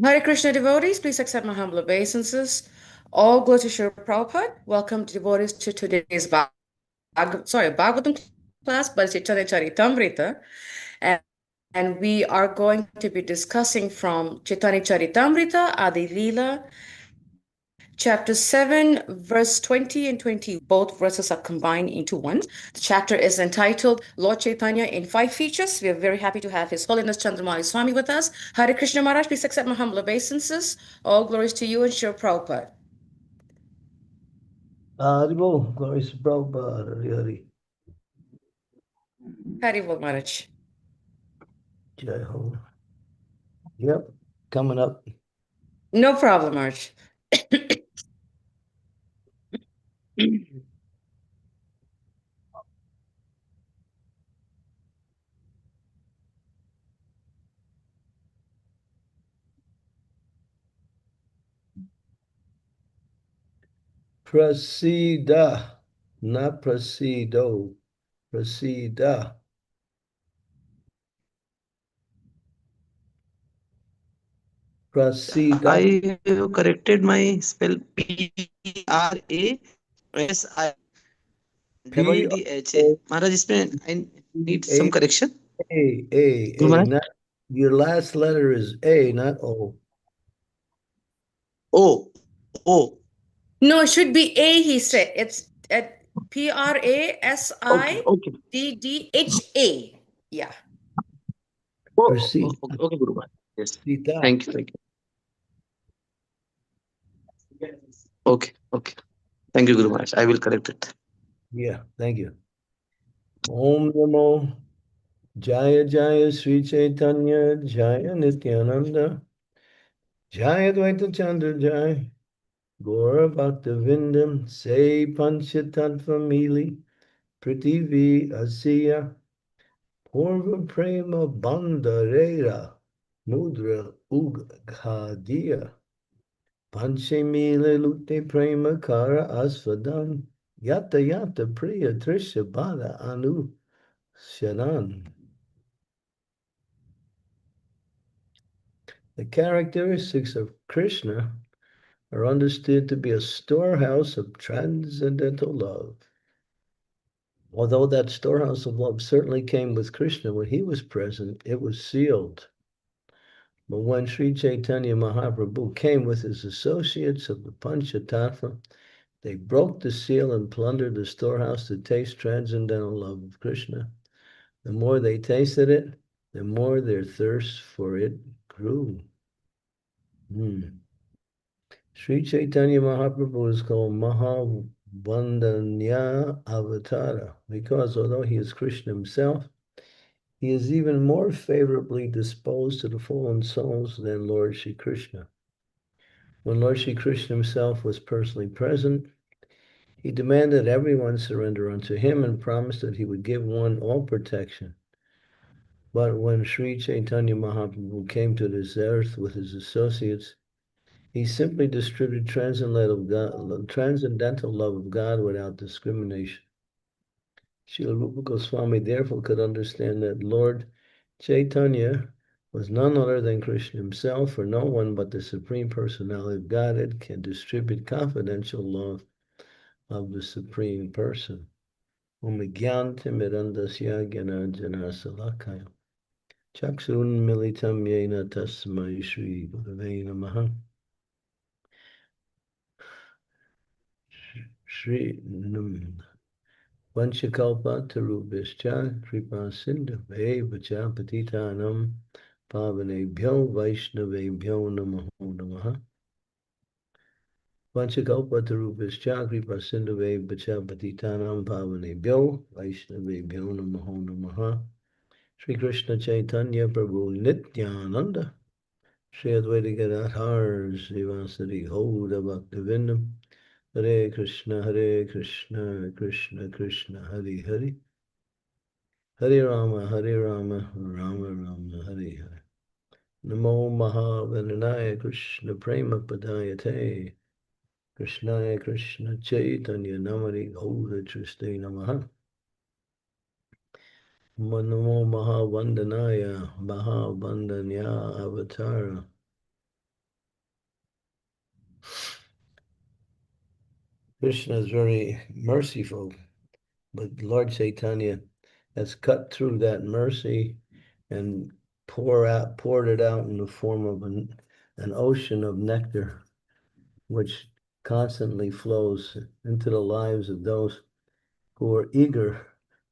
Hare Krishna devotees, please accept my humble obeisances. All glory to Srila Prabhupada. Welcome devotees to today's Bhagavatam class, but it's Chaitanya Charitamrita. And, and we are going to be discussing from Chaitanya Charitamrita, Adi Lila, chapter 7, verse 20 and 21. Both verses are combined into one. The chapter is entitled Lord Chaitanya in Five Features. We are very happy to have His Holiness Chandramauli Swami with us. Hare Krishna Maharaj, please accept my humble obeisances. All glories to you and Srila Prabhupada. Haribo, glories to Prabhupada, Hari Hari. Haribol Maharaj. Jai Ho. Yep, coming up. No problem, Maharaj. Prasida, not prasido, prasida. Prasida. I have corrected my spell Prasida. P Double DHA. O Maharaj, इसमें I need some A correction. A. Maharaj? Not your last letter is A, not O. O. O. No, it should be A, he said. It's at Okay. Okay. Prasida. Yeah. Oh, Prasida. okay, okay, Guru Maharaj. Yes. Prasida. Thank you. Thank you. Okay. Okay. Thank you, Guru Maharaj. I will correct it. Yeah, thank you. Om Namo Jaya Jaya Sri Chaitanya Jaya Nityananda Jaya Dvaita Chandra Jaya Gaura Bhaktivindam Se Panchatattva Mili Prithivi Asiya Purva Prema Bandharera Mudra Ughadiya Panchemile Lute Prema Kara Asvadan Yata Yata Priya Trisha Bada Anu Shanan. The characteristics of Krishna are understood to be a storehouse of transcendental love. Although that storehouse of love certainly came with Krishna when he was present, it was sealed. But when Sri Chaitanya Mahaprabhu came with his associates of the Panchatattva, they broke the seal and plundered the storehouse to taste transcendental love of Krishna. The more they tasted it, the more their thirst for it grew. Sri Chaitanya Mahaprabhu is called Mahavandanya Avatara because although he is Krishna himself, he is even more favorably disposed to the fallen souls than Lord Shri Krishna. When Lord Shri Krishna himself was personally present, he demanded everyone surrender unto him and promised that he would give one all protection. But when Sri Chaitanya Mahaprabhu came to this earth with his associates, he simply distributed transcendental love of God without discrimination. Srila Rupa Goswami therefore could understand that Lord Chaitanya was none other than Krishna himself, for no one but the Supreme Personality of Godhead can distribute confidential love of the Supreme Person. Om Gyantimirandasya Gyanarjana Salakaya Chaksun Militam Yena Tasmai Shri Gurave Namaha. Shri Vanchakalpa Tarubhishcha Kripa Sindhu Vacha Patitanam Pavanebhyo Vaishnavebhyo Namo Namaha. Vanchakalpa Tarubhishcha Kripa Sindhu Vacha Patitanam Pavanebhyo Vaishnavebhyo Namo Namaha. Sri Krishna Chaitanya Prabhu Nityananda Sri Advaita Gadadhar Srivasadi Gauda Bhaktivinoda Hare Krishna, Krishna Krishna, Hare Hare. Hare Rama, Rama Rama, Hare Hare. Namo Mahavananaya Krishna Prema Padayate. Krishnaya Krishna Chaitanya Namari Gaura Triste Namaha. Namo Mahavandanaya Mahavandanya Avatara. Krishna is very merciful, but Lord Chaitanya has cut through that mercy and poured it out in the form of an ocean of nectar, which constantly flows into the lives of those who are eager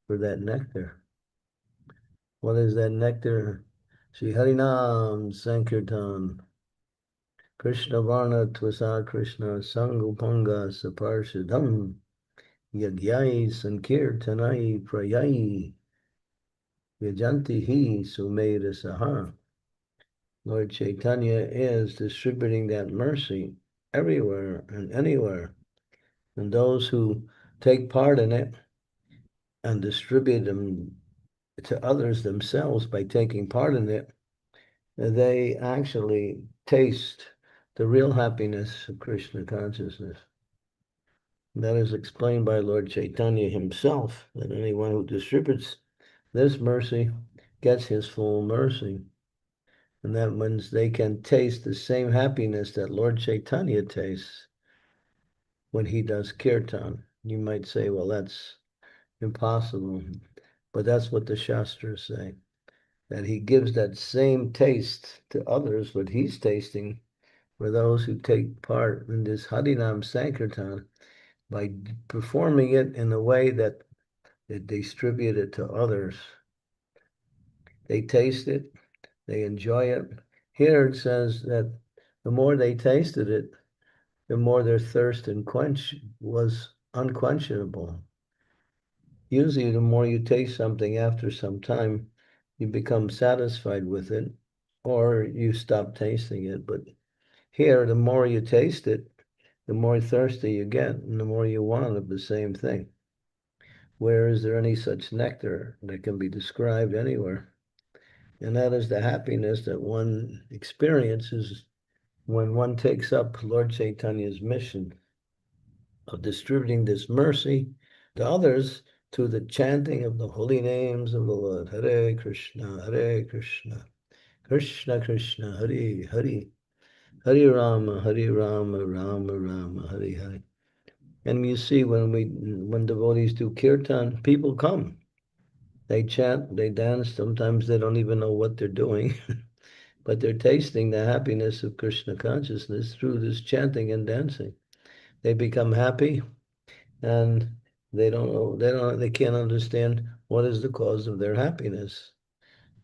for that nectar. What is that nectar? Shri Harinam Sankirtan, Krishna Varna Tvasa Krishna Sangupanga Saparshadam, Yagyai Sankirtanai Prayai, Yajanti Hi Sumeda Saha. Lord Chaitanya is distributing that mercy everywhere and anywhere. And those who take part in it and distribute them to others themselves by taking part in it, they actually taste the real happiness of Krishna consciousness. That is explained by Lord Chaitanya himself, that anyone who distributes this mercy gets his full mercy. And that means they can taste the same happiness that Lord Chaitanya tastes when he does kirtan. You might say, well, that's impossible. But that's what the Shastras say, that he gives that same taste to others, what he's tasting, for those who take part in this Harinam Sankirtan by performing it in a way that they distribute it to others. They taste it, they enjoy it. Here it says that the more they tasted it, the more their thirst and quench was unquenchable. Usually, the more you taste something after some time, you become satisfied with it, or you stop tasting it. But here, the more you taste it, the more thirsty you get, and the more you want of the same thing. Where is there any such nectar that can be described anywhere? And that is the happiness that one experiences when one takes up Lord Chaitanya's mission of distributing this mercy to others through the chanting of the holy names of the Lord. Hare Krishna, Hare Krishna, Krishna Krishna, Hare Hare, Hare Rama, Rama Rama, Hare Hare. And you see when devotees do kirtan, people come. They chant, they dance. Sometimes they don't even know what they're doing, but they're tasting the happiness of Krishna consciousness through this chanting and dancing. They become happy, and they can't understand what is the cause of their happiness.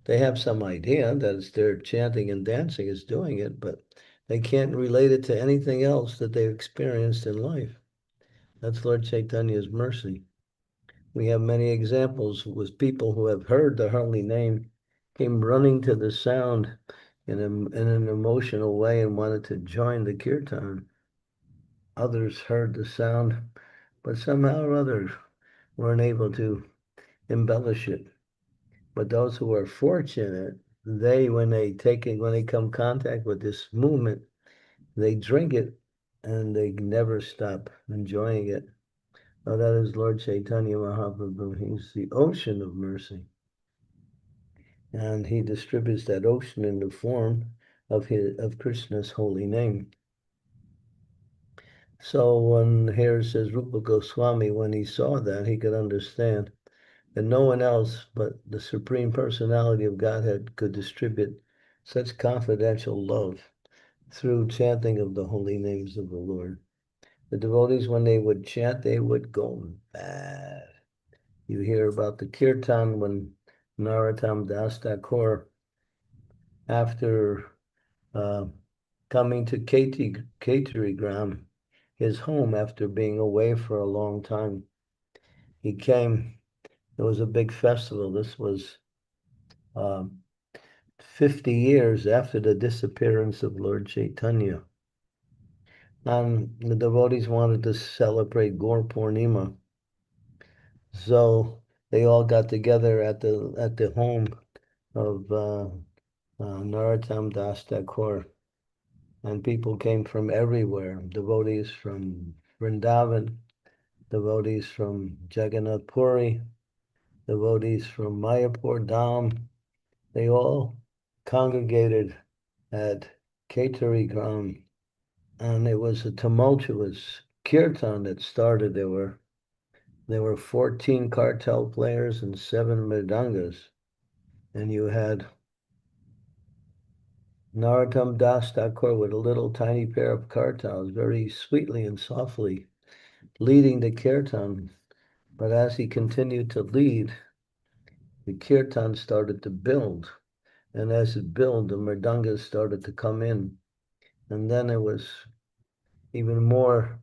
They have some idea that it's their chanting and dancing is doing it, but they can't relate it to anything else that they've experienced in life. That's Lord Chaitanya's mercy. We have many examples with people who have heard the holy name, came running to the sound in an emotional way and wanted to join the kirtan. Others heard the sound, but somehow or other weren't able to embellish it. But those who are fortunate, when they come contact with this movement, they drink it and they never stop enjoying it. Now that is Lord Chaitanya Mahaprabhu. He's the ocean of mercy. And he distributes that ocean in the form of Krishna's holy name. So when here says Rupa Goswami, when he saw that, he could understand that no one else but the Supreme Personality of Godhead could distribute such confidential love through chanting of the holy names of the Lord. The devotees, when they would chant, they would go mad. You hear about the kirtan when Narottam Das Thakur, after coming to Ketarigram, his home after being away for a long time, he came. It was a big festival. This was 50 years after the disappearance of Lord Chaitanya. And the devotees wanted to celebrate Gaur Purnima. So they all got together at the home of Narottam Das Thakur. And people came from everywhere, devotees from Vrindavan, devotees from Jagannath Puri, devotees from Mayapur Dham. They all congregated at Ketari Gram, and it was a tumultuous kirtan that started. There were 14 cartel players and 7 mridangas, and you had Narottam Das Thakur with a little tiny pair of kartals, very sweetly and softly, leading the kirtan. But as he continued to lead, the kirtan started to build. And as it built, the mridangas started to come in. And then it was even more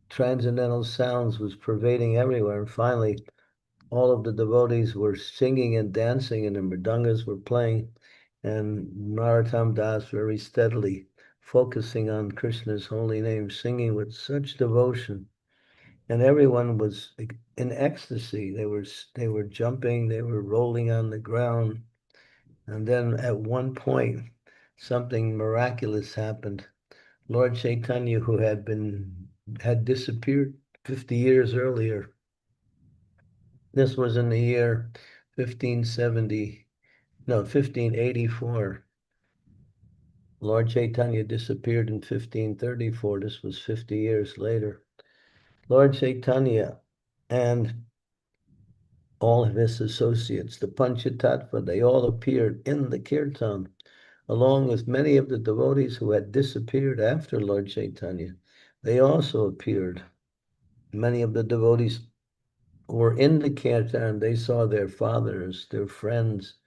transcendental sounds was pervading everywhere. And finally, all of the devotees were singing and dancing, and the mridangas were playing. And Narottam Das very steadily focusing on Krishna's holy name, singing with such devotion. And everyone was in ecstasy. They were jumping, they were rolling on the ground. And then at one point, something miraculous happened. Lord Chaitanya, who had disappeared 50 years earlier. This was in the year 1584. Lord Chaitanya disappeared in 1534. This was 50 years later. Lord Chaitanya and all of his associates, the Panchatattva, they all appeared in the kirtan, along with many of the devotees who had disappeared after Lord Chaitanya. They also appeared. Many of the devotees who were in the kirtan, they saw their fathers, their friends,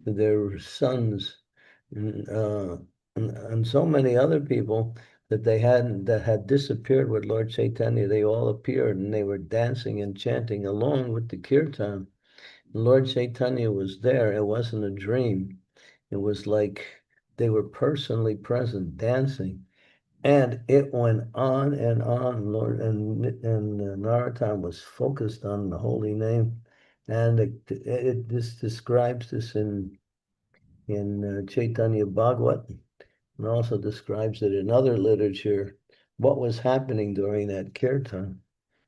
their sons, and, and so many other people that had disappeared with Lord Chaitanya. They all appeared and they were dancing and chanting along with the kirtan. Lord Chaitanya was there. It wasn't a dream. It was like they were personally present, dancing. And it went on and on, Lord, and Narottam was focused on the holy name. And this describes this in Chaitanya Bhagavat, and also describes it in other literature, what was happening during that kirtan.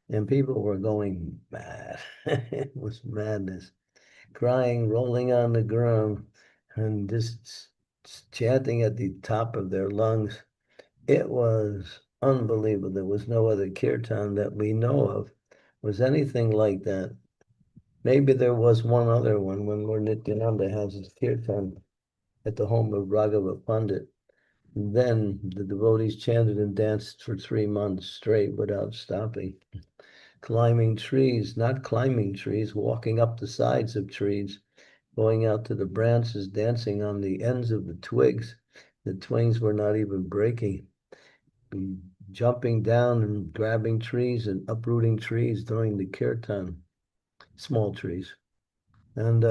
And people were going mad. It was madness, crying, rolling on the ground, and just chanting at the top of their lungs. It was unbelievable. There was no other kirtan that we know of was anything like that. Maybe there was one other one when Lord Nityananda has his kirtan at the home of Raghava Pandit. And then the devotees chanted and danced for 3 months straight without stopping, climbing trees, not climbing trees, walking up the sides of trees, going out to the branches, dancing on the ends of the twigs. The twigs were not even breaking. Jumping down and grabbing trees and uprooting trees during the kirtan, small trees. And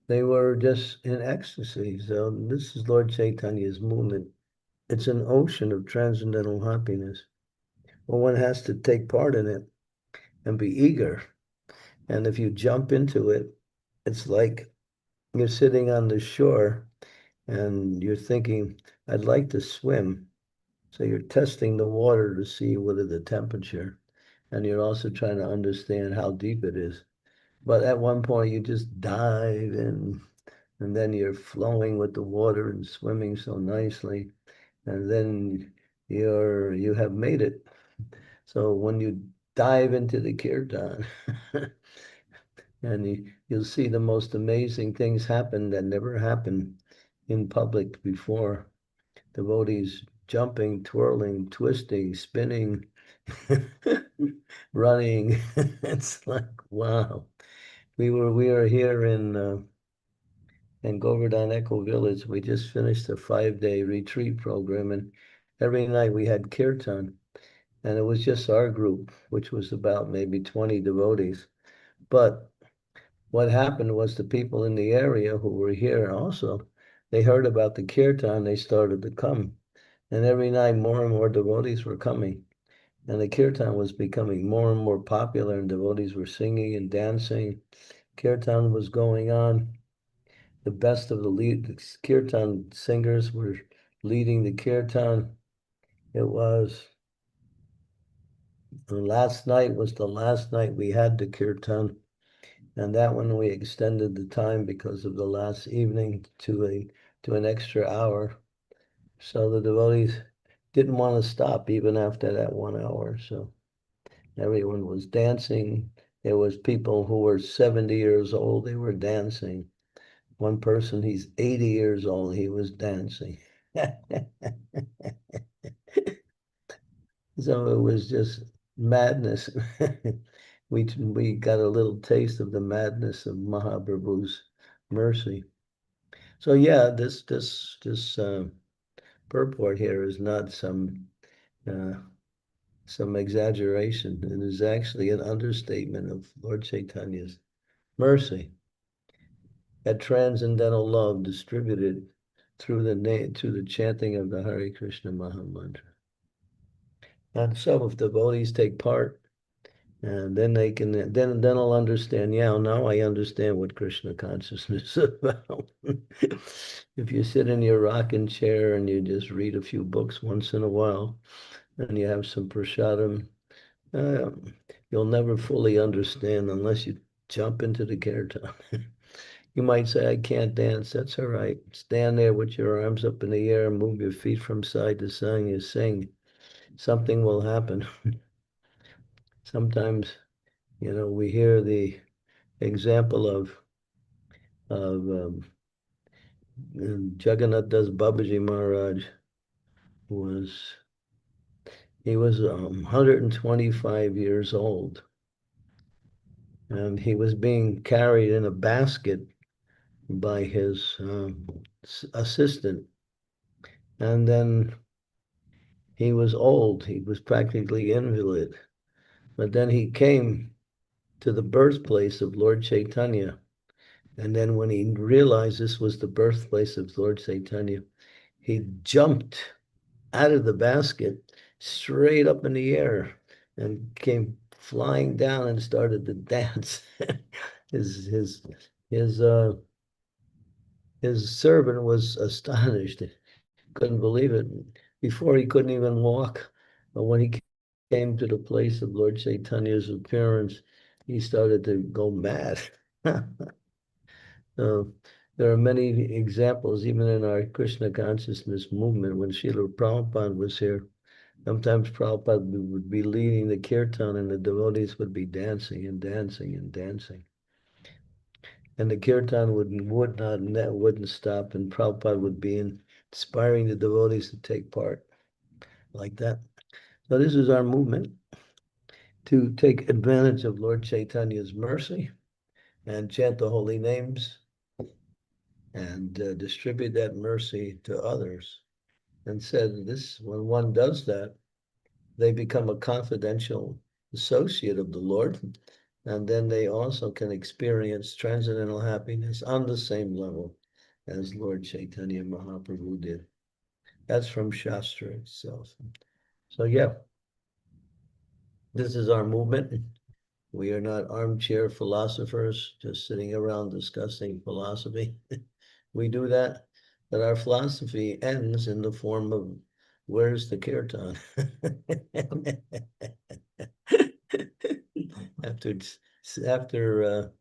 they were just in ecstasy. So this is Lord Chaitanya's movement. It's an ocean of transcendental happiness. Well, one has to take part in it and be eager. And if you jump into it, it's like you're sitting on the shore and you're thinking, I'd like to swim. So you're testing the water to see what is the temperature. And you're also trying to understand how deep it is. But at one point, you just dive in, and then you're flowing with the water and swimming so nicely. And then you have made it. So when you dive into the kirtan, and you'll see the most amazing things happen that never happened in public before. Devotees jumping, twirling, twisting, spinning, running. It's like, wow. We are here in Govardhan Echo Village. We just finished a 5-day retreat program, and every night we had kirtan, and it was just our group, which was about maybe 20 devotees. But what happened was the people in the area who were here also, they heard about the kirtan, they started to come. And every night more and more devotees were coming. And the kirtan was becoming more and more popular, and devotees were singing and dancing. Kirtan was going on. The best of the kirtan singers were leading the kirtan. It was last night was the last night we had the kirtan, and that one we extended the time because of the last evening to an extra hour. So the devotees didn't want to stop even after that 1 hour. So everyone was dancing. There was people who were 70 years old, they were dancing. One person, he's 80 years old, he was dancing. So it was just madness. We got a little taste of the madness of Mahaprabhu's mercy. So yeah, this purport here is not uh, some exaggeration. It is actually an understatement of Lord Chaitanya's mercy, that transcendental love distributed through the chanting of the Hare Krishna Maha Mantra. And so if devotees take part, and then they can then I'll understand. Yeah, now I understand what Krishna consciousness is about. If you sit in your rocking chair and you just read a few books once in a while, and you have some prasadam, uh, you'll never fully understand unless you jump into the kirtan. You might say, I can't dance. That's all right. Stand there with your arms up in the air and move your feet from side to side. You sing. Something will happen. Sometimes, we hear the example of Jagannath Das Babaji Maharaj was he was 125 years old, and he was being carried in a basket by his assistant. And then he was old, he was practically invalid. But then he came to the birthplace of Lord Chaitanya. And then when he realized this was the birthplace of Lord Chaitanya, he jumped out of the basket straight up in the air and came flying down and started to dance. his his his uh his servant was astonished, couldn't believe it. Before he couldn't even walk, but when he came to the place of Lord Chaitanya's appearance, he started to go mad. Uh, there are many examples, even in our Krishna consciousness movement. When Srila Prabhupada was here, sometimes Prabhupada would be leading the kirtan and the devotees would be dancing and dancing and dancing. And the kirtan wouldn't stop, and Prabhupada would be inspiring the devotees to take part like that. So this is our movement to take advantage of Lord Chaitanya's mercy and chant the holy names and distribute that mercy to others. And said this, when one does that, they become a confidential associate of the Lord, and then they also can experience transcendental happiness on the same level as Lord Chaitanya Mahaprabhu did. That's from Shastra itself. So yeah, this is our movement. We are not armchair philosophers just sitting around discussing philosophy. We do that, but our philosophy ends in the form of where's the kirtan? after after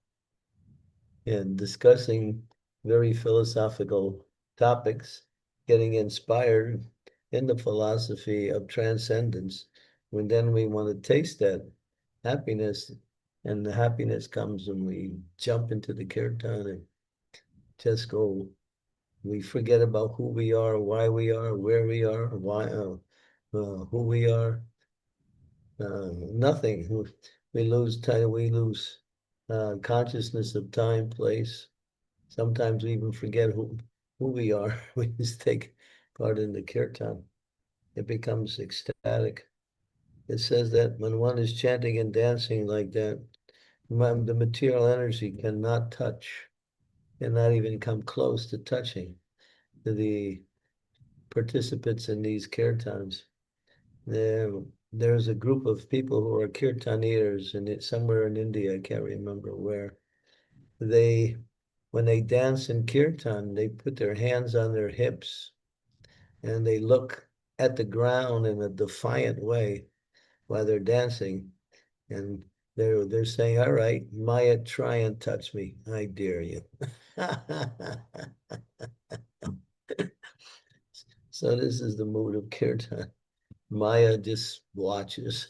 discussing very philosophical topics, getting inspired in the philosophy of transcendence, when then we want to taste that happiness, and the happiness comes and we jump into the kirtan and just go. We forget about who we are, why we are, where we are, who we are. Nothing. We lose time. We lose consciousness of time, place. Sometimes we even forget who we are. We just take part in the kirtan. It becomes ecstatic. It says that when one is chanting and dancing like that, the material energy cannot touch, cannot even come close to touching the participants in these kirtans. There's a group of people who are kirtaniers, and it's somewhere in India, I can't remember where. They, when they dance in kirtan, they put their hands on their hips and they look at the ground in a defiant way while they're dancing. And they're saying, all right, Maya, try and touch me. I dare you. So this is the mood of kirtan. Maya just watches.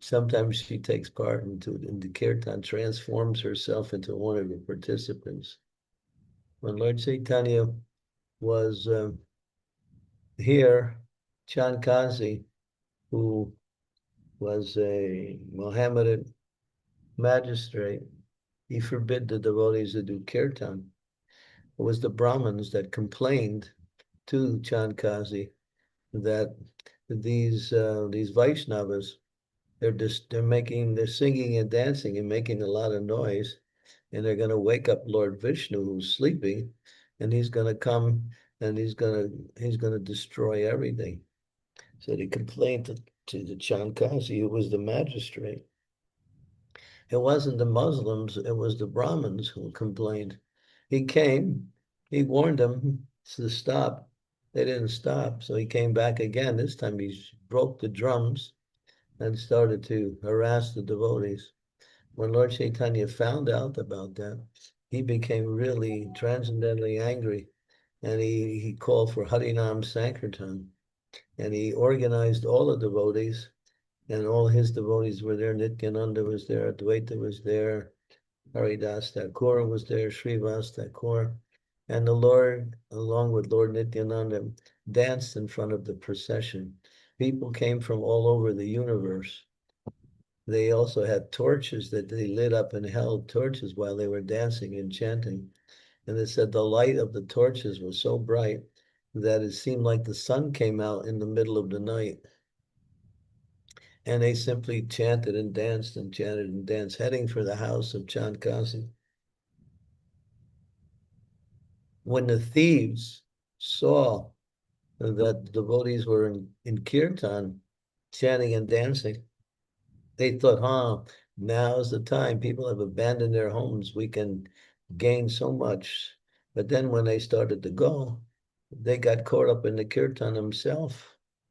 Sometimes she takes part in the kirtan, transforms herself into one of the participants. When Lord Chaitanya was here, Chankazi, who was a Mohammedan magistrate, he forbid the devotees to do kirtan. It was the Brahmins that complained to Chankazi that these Vaishnavas, they're singing and dancing and making a lot of noise, and they're going to wake up Lord Vishnu who's sleeping, and he's going to come and he's going to destroy everything. So they complained to the Chankazi, who was the magistrate. It wasn't the Muslims, it was the Brahmins who complained. He came, he warned them to stop. They didn't stop, so he came back again. This time he broke the drums and started to harass the devotees. When Lord Chaitanya found out about that, he became really transcendently angry, and he called for Harinam Sankirtan, and he organized all the devotees, and all his devotees were there. Nityananda was there, Advaita was there, Haridas Thakur was there, Srivas Thakur, and the Lord, along with Lord Nityananda, danced in front of the procession. People came from all over the universe. They also had torches that they lit up and held torches while they were dancing and chanting. And they said the light of the torches was so bright that it seemed like the sun came out in the middle of the night. And they simply chanted and danced and chanted and danced, heading for the house of Chandkasi. When the thieves saw that the devotees were in kirtan, chanting and dancing, they thought, now's the time. People have abandoned their homes. We can gain so much. But then when they started to go, they got caught up in the kirtan themselves,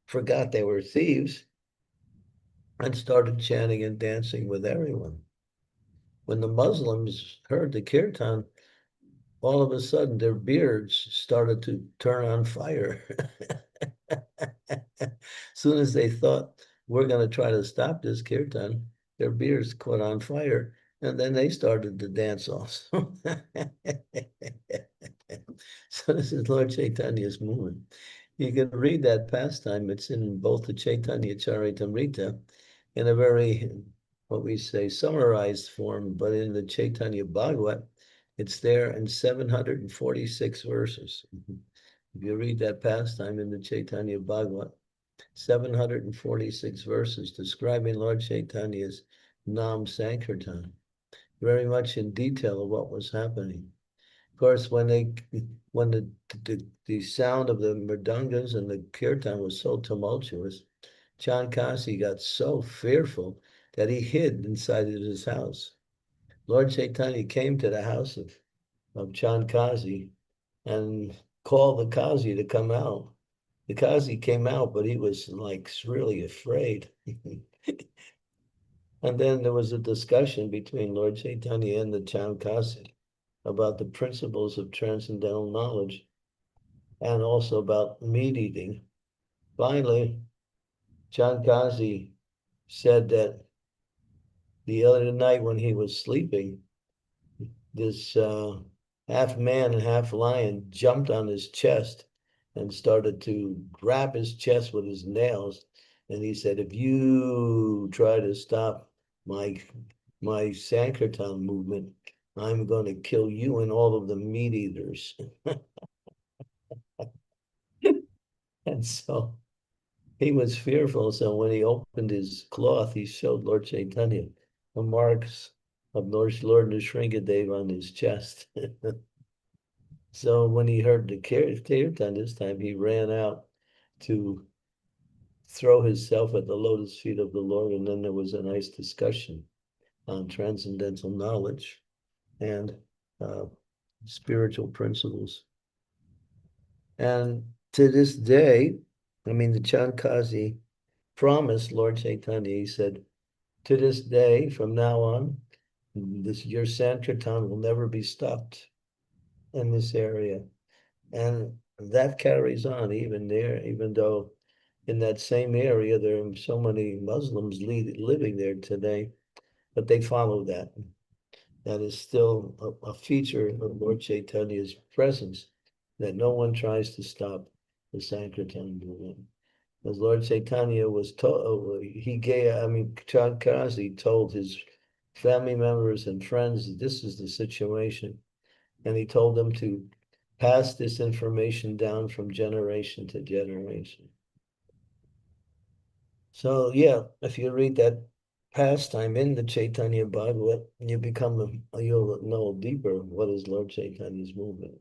forgot they were thieves, and started chanting and dancing with everyone. When the Muslims heard the kirtan, all of a sudden their beards started to turn on fire. As soon as they thought, we're going to try to stop this kirtan, their beards caught on fire, and then they started to dance also. So this is Lord Chaitanya's movement. You can read that pastime. It's in both the Chaitanya Charitamrita in a very, what we say, summarized form, but in the Chaitanya Bhagavat, it's there in 746 verses. If you read that pastime in the Chaitanya Bhagavat, 746 verses describing Lord Chaitanya's Nam Sankirtan, very much in detail of what was happening. Of course, when the sound of the mridangas and the kirtan was so tumultuous, Chankasi got so fearful that he hid inside of his house. Lord Chaitanya came to the house of Chankasi and called the Kazi to come out. The Kazi came out, but he was like really afraid. And then there was a discussion between Lord Chaitanya and the Chankasi about the principles of transcendental knowledge and also about meat eating. Finally, Chankasi said that the other night when he was sleeping, this half man and half lion jumped on his chest and started to grab his chest with his nails. And he said, if you try to stop my Sankirtan movement, I'm going to kill you and all of the meat eaters. And so he was fearful. So when he opened his cloth, he showed Lord Chaitanya the marks of Lord Nrsingadev on his chest. So when he heard the kirtan this time, he ran out to throw himself at the lotus feet of the Lord. And then there was a nice discussion on transcendental knowledge and uh, spiritual principles. And to this day, I mean, the Chankazi promised Lord Chaitanya, he said, to this day, from now on, your Sankirtan will never be stopped in this area. And that carries on even there, even though in that same area there are so many Muslims living there today, but they follow that. That is still a feature of Lord Chaitanya's presence, that no one tries to stop the Sankirtan movement. As Lord Chaitanya was told, he gave, Chandkarasi told his family members and friends, this is the situation. And he told them to pass this information down from generation to generation. So yeah, if you read that pastime in the Chaitanya Bhagavat, you'll know deeper what is Lord Chaitanya's movement.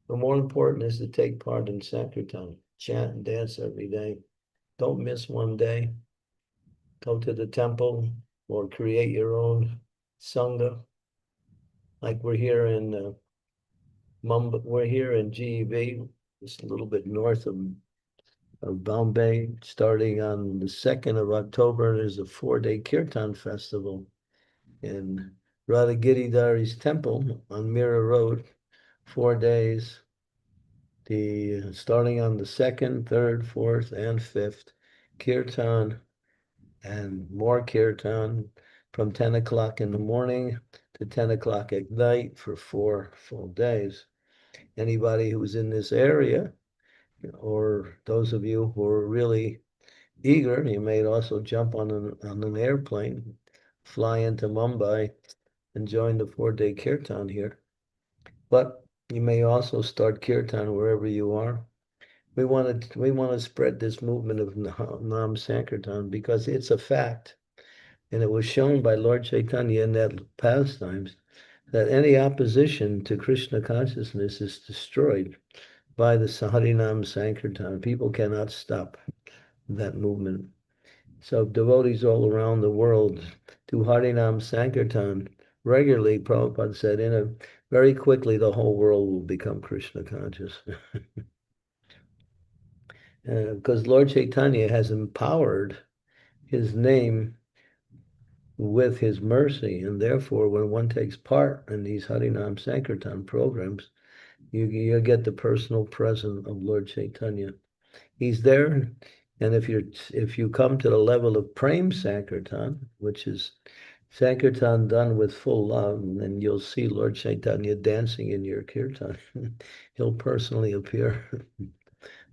But more important is to take part in Sankirtan, chant and dance every day. Don't miss one day. Go to the temple or create your own sangha. Like we're here in Mumbai, we're here in GEB, just a little bit north of Bombay. Starting on the 2nd of October, there's a 4-day Kirtan festival in Radha Giridhari's temple on Mira Road, 4 days. Starting on the 2nd, 3rd, 4th, and 5th, Kirtan and more Kirtan from 10 o'clock in the morning to 10 o'clock at night for 4 full days. Anybody who's in this area, or those of you who are really eager, you may also jump on an airplane, fly into Mumbai, and join the 4-day Kirtan here. But you may also start Kirtan wherever you are. We want to spread this movement of Nam Sankirtan because it's a fact. And it was shown by Lord Chaitanya in that pastimes that any opposition to Krishna consciousness is destroyed by the Harinam Sankirtan. People cannot stop that movement. So devotees all around the world do Harinam Sankirtan regularly. Prabhupada said, very quickly the whole world will become Krishna conscious. Because Lord Chaitanya has empowered his name with his mercy, and therefore when one takes part in these Harinam Sankirtan programs, you get the personal presence of Lord Chaitanya. He's there, and if you come to the level of Prem Sankirtan, which is Sankirtan done with full love, then you'll see Lord Chaitanya dancing in your kirtan. He'll personally appear.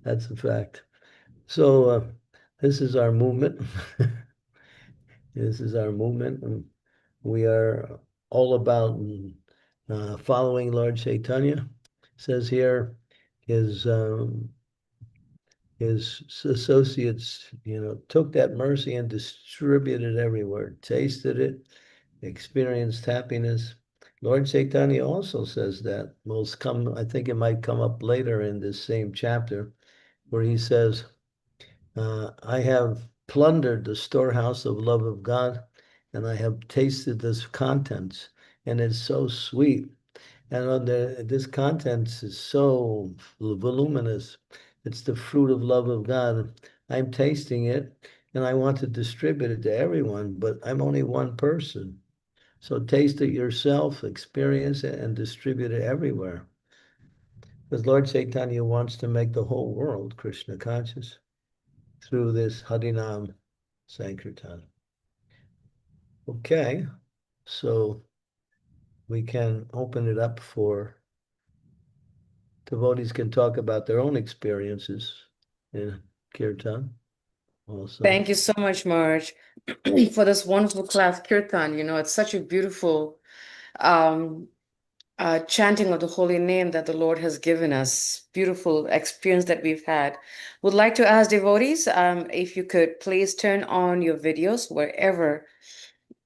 That's a fact. So this is our movement. This is our movement, and we are all about following Lord Chaitanya. It says here, his associates, took that mercy and distributed everywhere, tasted it, experienced happiness. Lord Chaitanya also says that. I think it might come up later in this same chapter, where he says, I have plundered the storehouse of love of God, and I have tasted this contents, and it's so sweet. And this contents is so voluminous. It's the fruit of love of God. I'm tasting it, and I want to distribute it to everyone, but I'm only one person. So taste it yourself, experience it, and distribute it everywhere. Because Lord Chaitanya wants to make the whole world Krishna conscious through this Harinam Sankirtan. Okay, so we can open it up for devotees can talk about their own experiences in Kirtan also. Thank you so much, Marge, for this wonderful class, Kirtan. It's such a beautiful um, chanting of the holy name that the Lord has given us. Beautiful experience that we've had. Would like to ask devotees if you could please turn on your videos wherever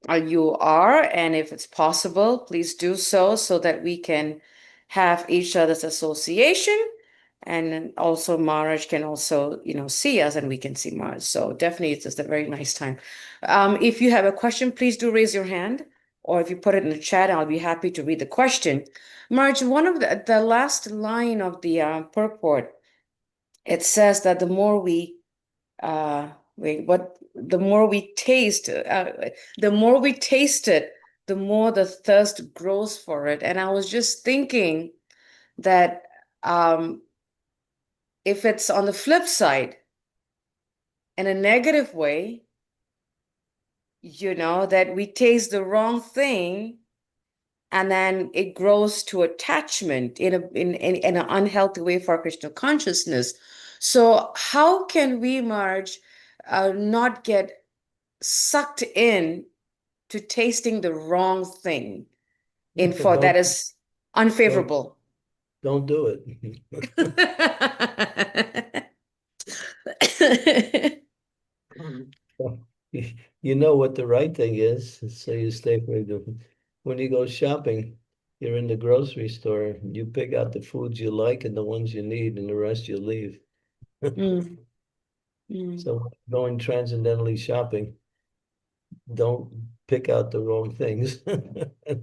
you are, and if it's possible, please do so that we can have each other's association, and then also Maharaj can also, see us and we can see Maharaj. So definitely it's just a very nice time. If you have a question, please do raise your hand, or if you put it in the chat, I'll be happy to read the question. Maharaj, one of the last line of the purport, it says that the more we the more we taste, it, the more the thirst grows for it. And I was just thinking that um, if it's on the flip side, in a negative way, that we taste the wrong thing and then it grows to attachment in an unhealthy way for Krishna consciousness. So how can we, Marge, not get sucked in to tasting the wrong thing in for that Don't is don't unfavorable? don't do it. You you know what the right thing is, so you stay away. When you go shopping, you're in the grocery store, you pick out the foods you like and the ones you need, and the rest you leave. Mm, mm, So going transcendentally shopping, don't pick out the wrong things and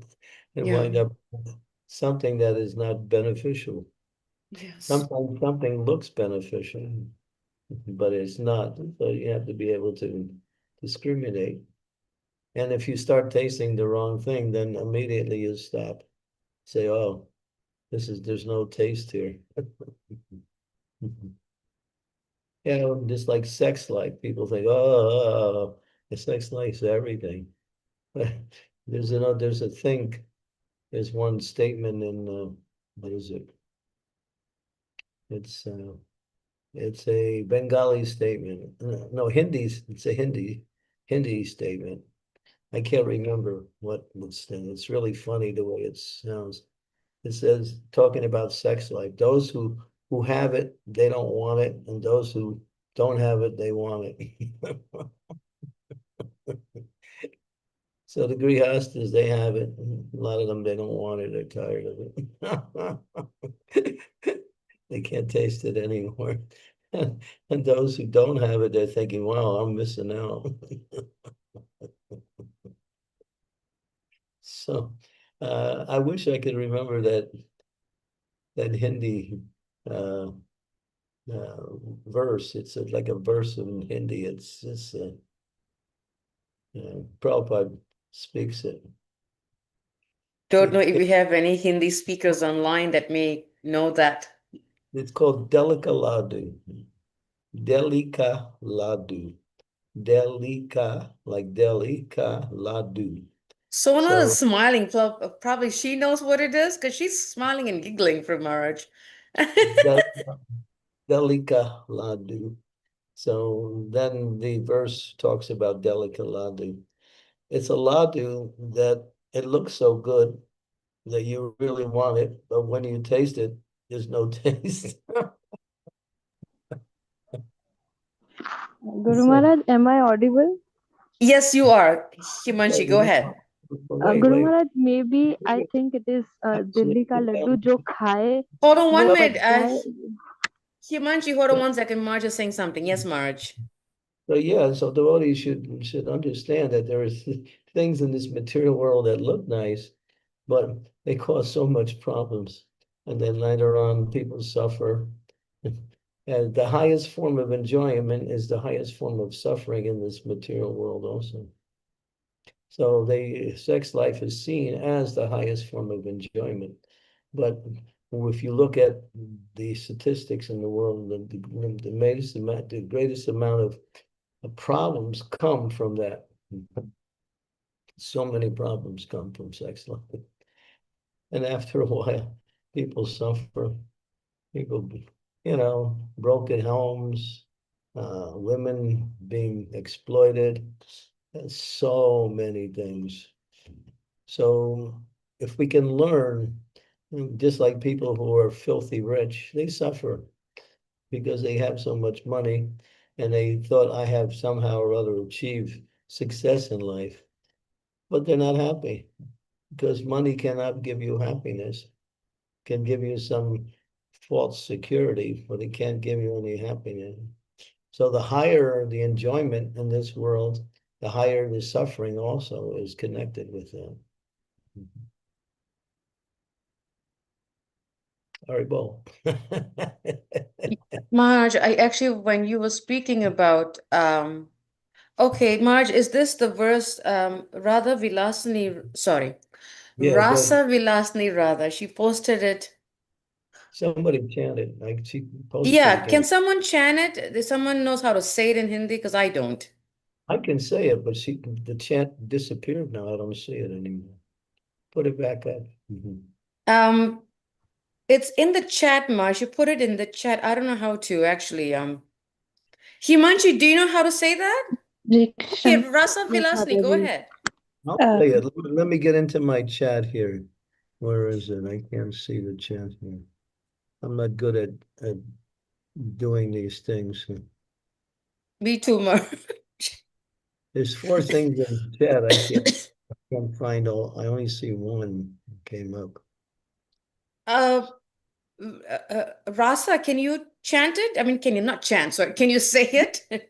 yeah. wind up with something that is not beneficial. Yes. Sometimes something looks beneficial, but it's not. So you have to be able to discriminate. And if you start tasting the wrong thing, then immediately you stop. Say, oh, there's no taste here. Just like sex life. People think, oh, the sex life's everything. There's a thing. There's one statement in what is it? It's uh, it's a Bengali statement. No, it's a Hindi statement. I can't remember what it's really funny the way it sounds. It says talking about sex life. Those who have it, they don't want it, and those who don't have it, they want it. So the grihastas, they have it. A lot of them, they don't want it. They're tired of it. They can't taste it anymore. And those who don't have it, they're thinking, wow, I'm missing out. So I wish I could remember that Hindi uh, uh, verse. Like a verse in Hindi. Prabhupada speaks it. Don't know It, if we have any Hindi speakers online that may know that. It's called Delika Ladu. Delika Ladu. Delika, like Delika Ladu. Sona is So smiling. Probably she knows what it is because she's smiling and giggling from Marge. Delika Ladu. So then the verse talks about Delika Ladu. It's a ladu that it looks so good that you really want it, but when you taste it, there's no taste. Guru So, Maharaj, am I audible? Yes, you are. Himanshi, go ahead. Guru wait. Maharaj, maybe I think it is Delhi ka laddu jo khaye Hold on wo one pat minute. jaye. Himanshi, hold on one second. Marge is saying something. Yes, Marge. So yeah, so devotees should understand that there is things in this material world that look nice, but they cause so much problems. And then later on, people suffer. And the highest form of enjoyment is the highest form of suffering in this material world also. So the sex life is seen as the highest form of enjoyment. But if you look at the statistics in the world, the greatest amount of problems come from that. So many problems come from sex life. And after a while, people suffer. People, broken homes, women being exploited, and so many things. So if we can learn, just like people who are filthy rich, they suffer because they have so much money and they thought I have somehow or other achieved success in life, but they're not happy because money cannot give you happiness, can give you some false security, but it can't give you any happiness. So the higher the enjoyment in this world, the higher the suffering also is connected with that. Horrible. Marge, I actually, when you were speaking about, okay, Marge, is this the verse, Radha Vilasini, sorry, Yeah, good. Rasa Vilasini Radha? She posted it. Somebody chant it. She posted Yeah, again. can someone chant it? If someone knows how to say it in Hindi, because I don't. I can say it, but the chant disappeared now. I don't see it anymore. Put it back up. Um, it's in the chat, Marsh. You put it in the chat. I don't know how to actually. Himanshi, do you know how to say that? Hare Okay, Krishna. Rasa Vilasni, go ahead. I'll say it. Let me get into my chat here. Where is it? I can't see the chat here. I'm not good at doing these things. Me too, Marsh. There's 4 things in the chat. I can't find all. I only see one came up. Rasa, can you chant it? I mean, can you not chant? Sorry, can you say it? Hare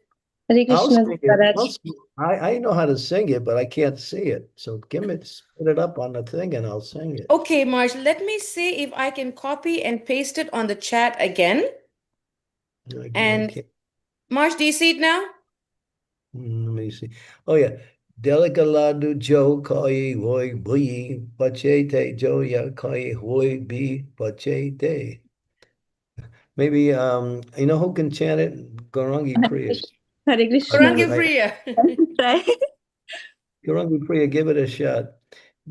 I'll Krishna, sing it. Maharaj. I know how to sing it, but I can't see it. So put it up on the thing and I'll sing it. Okay, Marsh, let me see if I can copy and paste it on the chat again. I And can't. Marsh, do you see it now? Let me see. Oh yeah. Delikaladu jo koi hoi bui pachete jo ya koi hoi bi pachete. Maybe you know who can chant it? Garangi Priya. Hare Krishna. Orangi Priya. Try. Garangi Priya, give it a shot.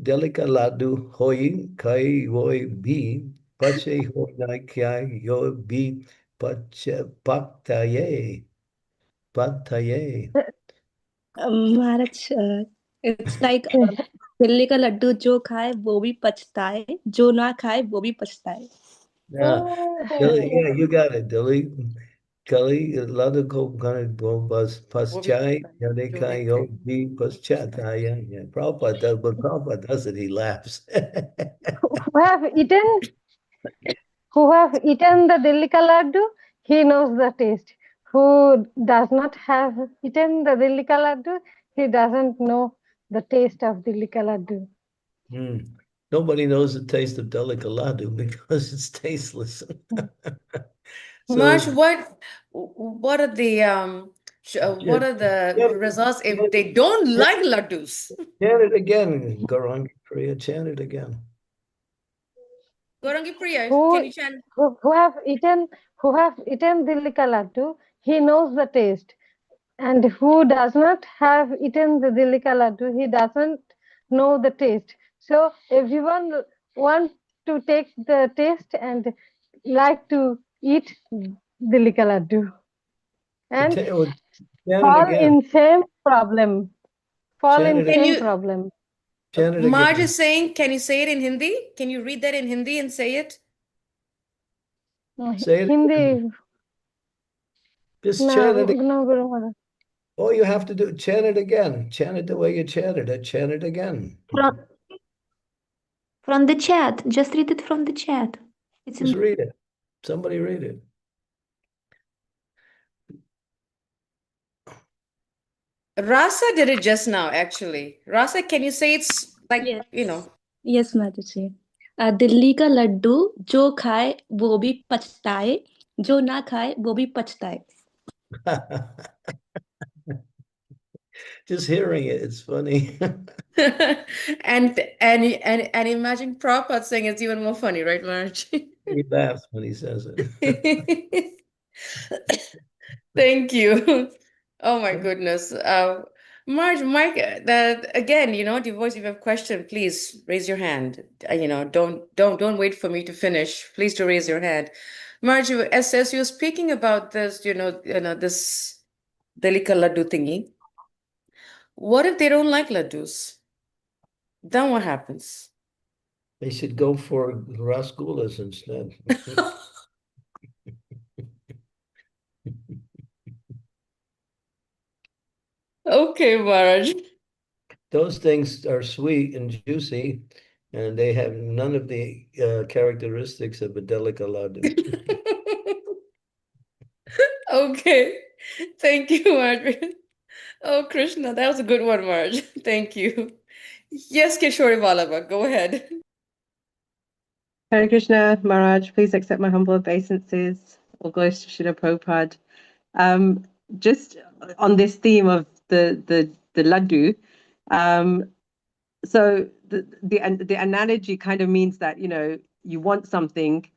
Delikaladu hoi kai hoi bi pache hoi na kai yo bi pache paktaye paktaye. Maharaj, it's like Delhi का लड्डू जो खाए वो भी पछताए, जो ना खाए वो भी पछताए. Yeah, yeah, you got it, Dilly. Kali, lado ko kana go bus pas chai, yade kai yo bi pas chat. Yeah. Prabhupada does, but Prabhupada does it, he laughs. who have eaten the Delhi ka laddu, he knows the taste. Who does not have eaten the Delhi ka laddu, he doesn't know the taste of Delhi ka laddu. Nobody knows the taste of Delikaladu because it's tasteless. Marsh, So what are the what are the results if they don't like laddus? chant it again, Garangi Priya, chant it again. Gorangi Priya, Who can you chant? who have eaten Delhi ka laddu, he knows the taste. And who does not have eaten the Delhi ka laddu, he doesn't know the taste. So everyone want to take the taste and like to eat Delhi ka laddu. And Chant it fall again. in same problem. Chant it again. Can Chant it Marge again. is saying, can you say it in Hindi? Can you read that in Hindi and say it? Say it Hindi. again. Just chant it again. No, Guru Maharaj. All you have to do, chant it again. Chant it the way you chanted it. Chant it again. From the chat. Just read it from the chat. It's Just read it. Somebody read it. Rasa did it just now, actually. Rasa, can you say it's like, Yes. you know? Yes, Maharaj. Delhi का लड्डू जो खाए वो भी पछताए, जो ना खाए वो भी पछताए. Just hearing it, it's funny. and imagine Prabhupada saying it's even more funny, right, Marge? He laughs when he says it. Thank you. Oh my goodness. Marge, Mike, that again, devotees, if you have a question, please raise your hand. Don't wait for me to finish. Please do raise your hand. Marge, as you're speaking about this, this Dalika Laddu thingy, what if they don't like laddus? Then what happens? They should go for rasgullas instead. Okay, Marge. Those things are sweet and juicy, and they have none of the characteristics of a delica laddu. Okay. Thank you, Margaret. Oh, Krishna, that was a good one, Marge. Thank you. Yes, Kishori Balaba, go ahead. Hare Krishna, Maharaj, please accept my humble obeisances. All glories to Srila Prabhupada. Just on this theme of the laddu, so the analogy kind of means that you want something,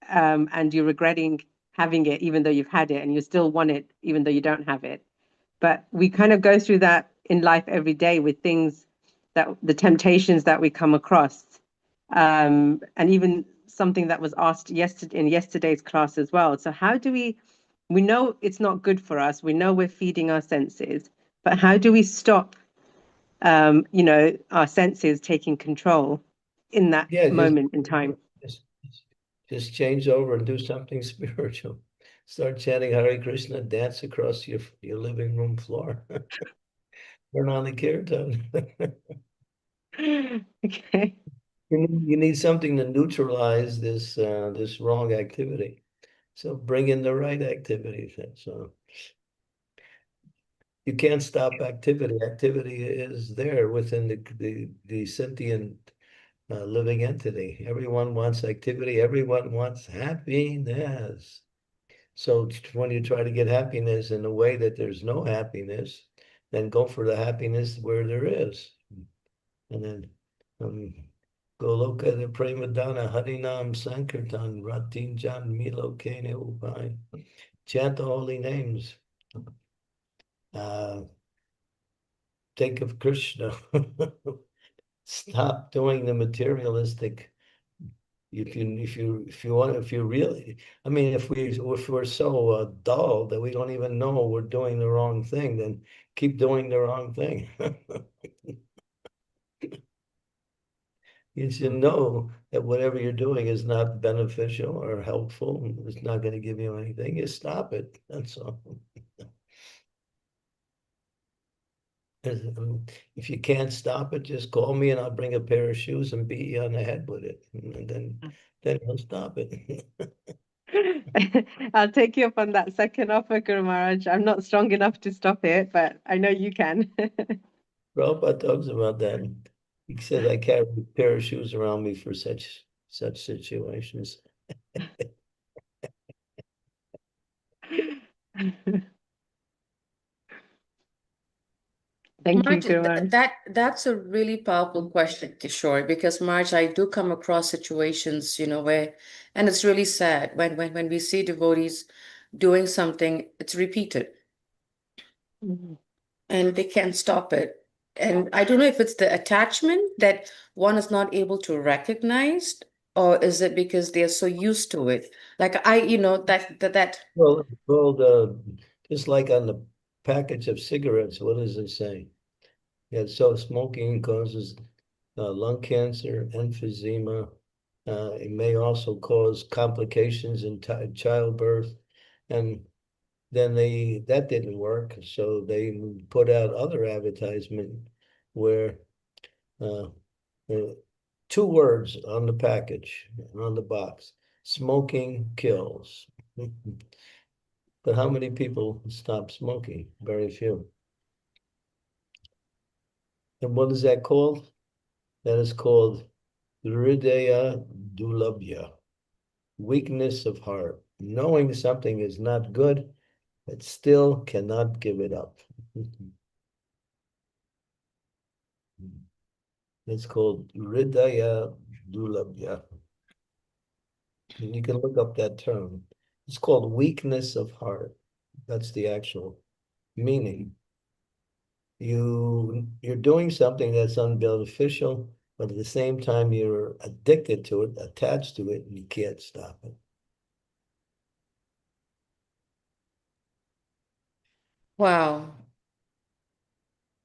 and you're regretting having it even though you've had it, and you still want it even though you don't have it. But we kind of go through that in life every day with things that the temptations that we come across. And even something that was asked yesterday in yesterday's class as well. So how do we know it's not good for us, we know we're feeding our senses, but how do we stop our senses taking control in that moment in time? Just change over and do something spiritual. Start chanting Hare Krishna, dance across your living room floor. Turn on the kirtan. Okay. You need something to neutralize this wrong activity. So bring in the right activity. So you can't stop activity. Activity is there within the sentient living entity. Everyone wants activity. Everyone wants happiness. So when you try to get happiness in a way that there's no happiness, then go for the happiness where there is. And then Goloka the Prema Dana Harinam Sankirtan Ratin Jan Milo Kane Upai. Chant the holy names. Think of Krishna. Stop doing the materialistic. If you really, I mean, if we're so dull that we don't even know we're doing the wrong thing, then keep doing the wrong thing. You should know that whatever you're doing is not beneficial or helpful. It's not going to give you anything. You stop it. That's all. If you can't stop it, just call me and I'll bring a pair of shoes and beat you on the head with it. And then you'll stop it. I'll take you up on that second offer, Guru Maharaj. I'm not strong enough to stop it, but I know you can. Prabhupada talks about that. He says, I carry a pair of shoes around me for such situations. Thank you, Marge, Guru Maharaj. that's a really powerful question, Kishore, because Marge, I do come across situations, where, and it's really sad when we see devotees doing something, it's repeated and they can't stop it. And I don't know if it's the attachment that one is not able to recognize, or is it because they're so used to it? Like that. Well, just like on the package of cigarettes, what does it say? Yeah, so smoking causes lung cancer, emphysema. It may also cause complications in childbirth. And then that didn't work, so they put out other advertisement where uh, 2 words on the package, on the box: smoking kills. But how many people stop smoking? Very few. And what is that called? That is called Hridaya Dulabhya, weakness of heart. Knowing something is not good, but still cannot give it up. It's called Hridaya Dulabhya. And you can look up that term. It's called weakness of heart. That's the actual meaning. You're doing something that's unbeneficial, but at the same time you're addicted to it, attached to it, and you can't stop it. Wow.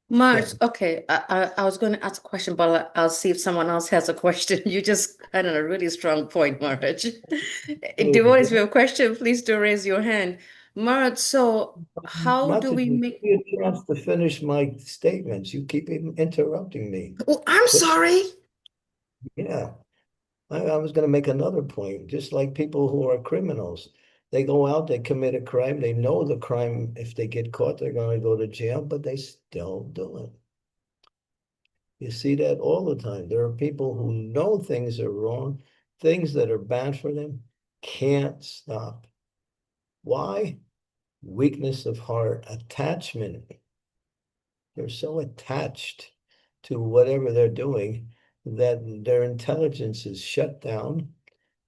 Marge, Yeah. okay, I was going to ask a question, but I'll see if someone else has a question. You just had a really strong point, Marge. Devotees, if you have a question, please do raise your hand. Marge, so how do we Mataji, make... give me a chance to finish my statements. You keep interrupting me. Oh, I'm sorry. Yeah. I was going to make another point. Just like people who are criminals, they go out, they commit a crime, they know the crime, if they get caught, they're going to go to jail, but they still do it. You see that all the time. There are people who know things are wrong, things that are bad for them, can't stop. Why? Weakness of heart, attachment. They're so attached to whatever they're doing that their intelligence is shut down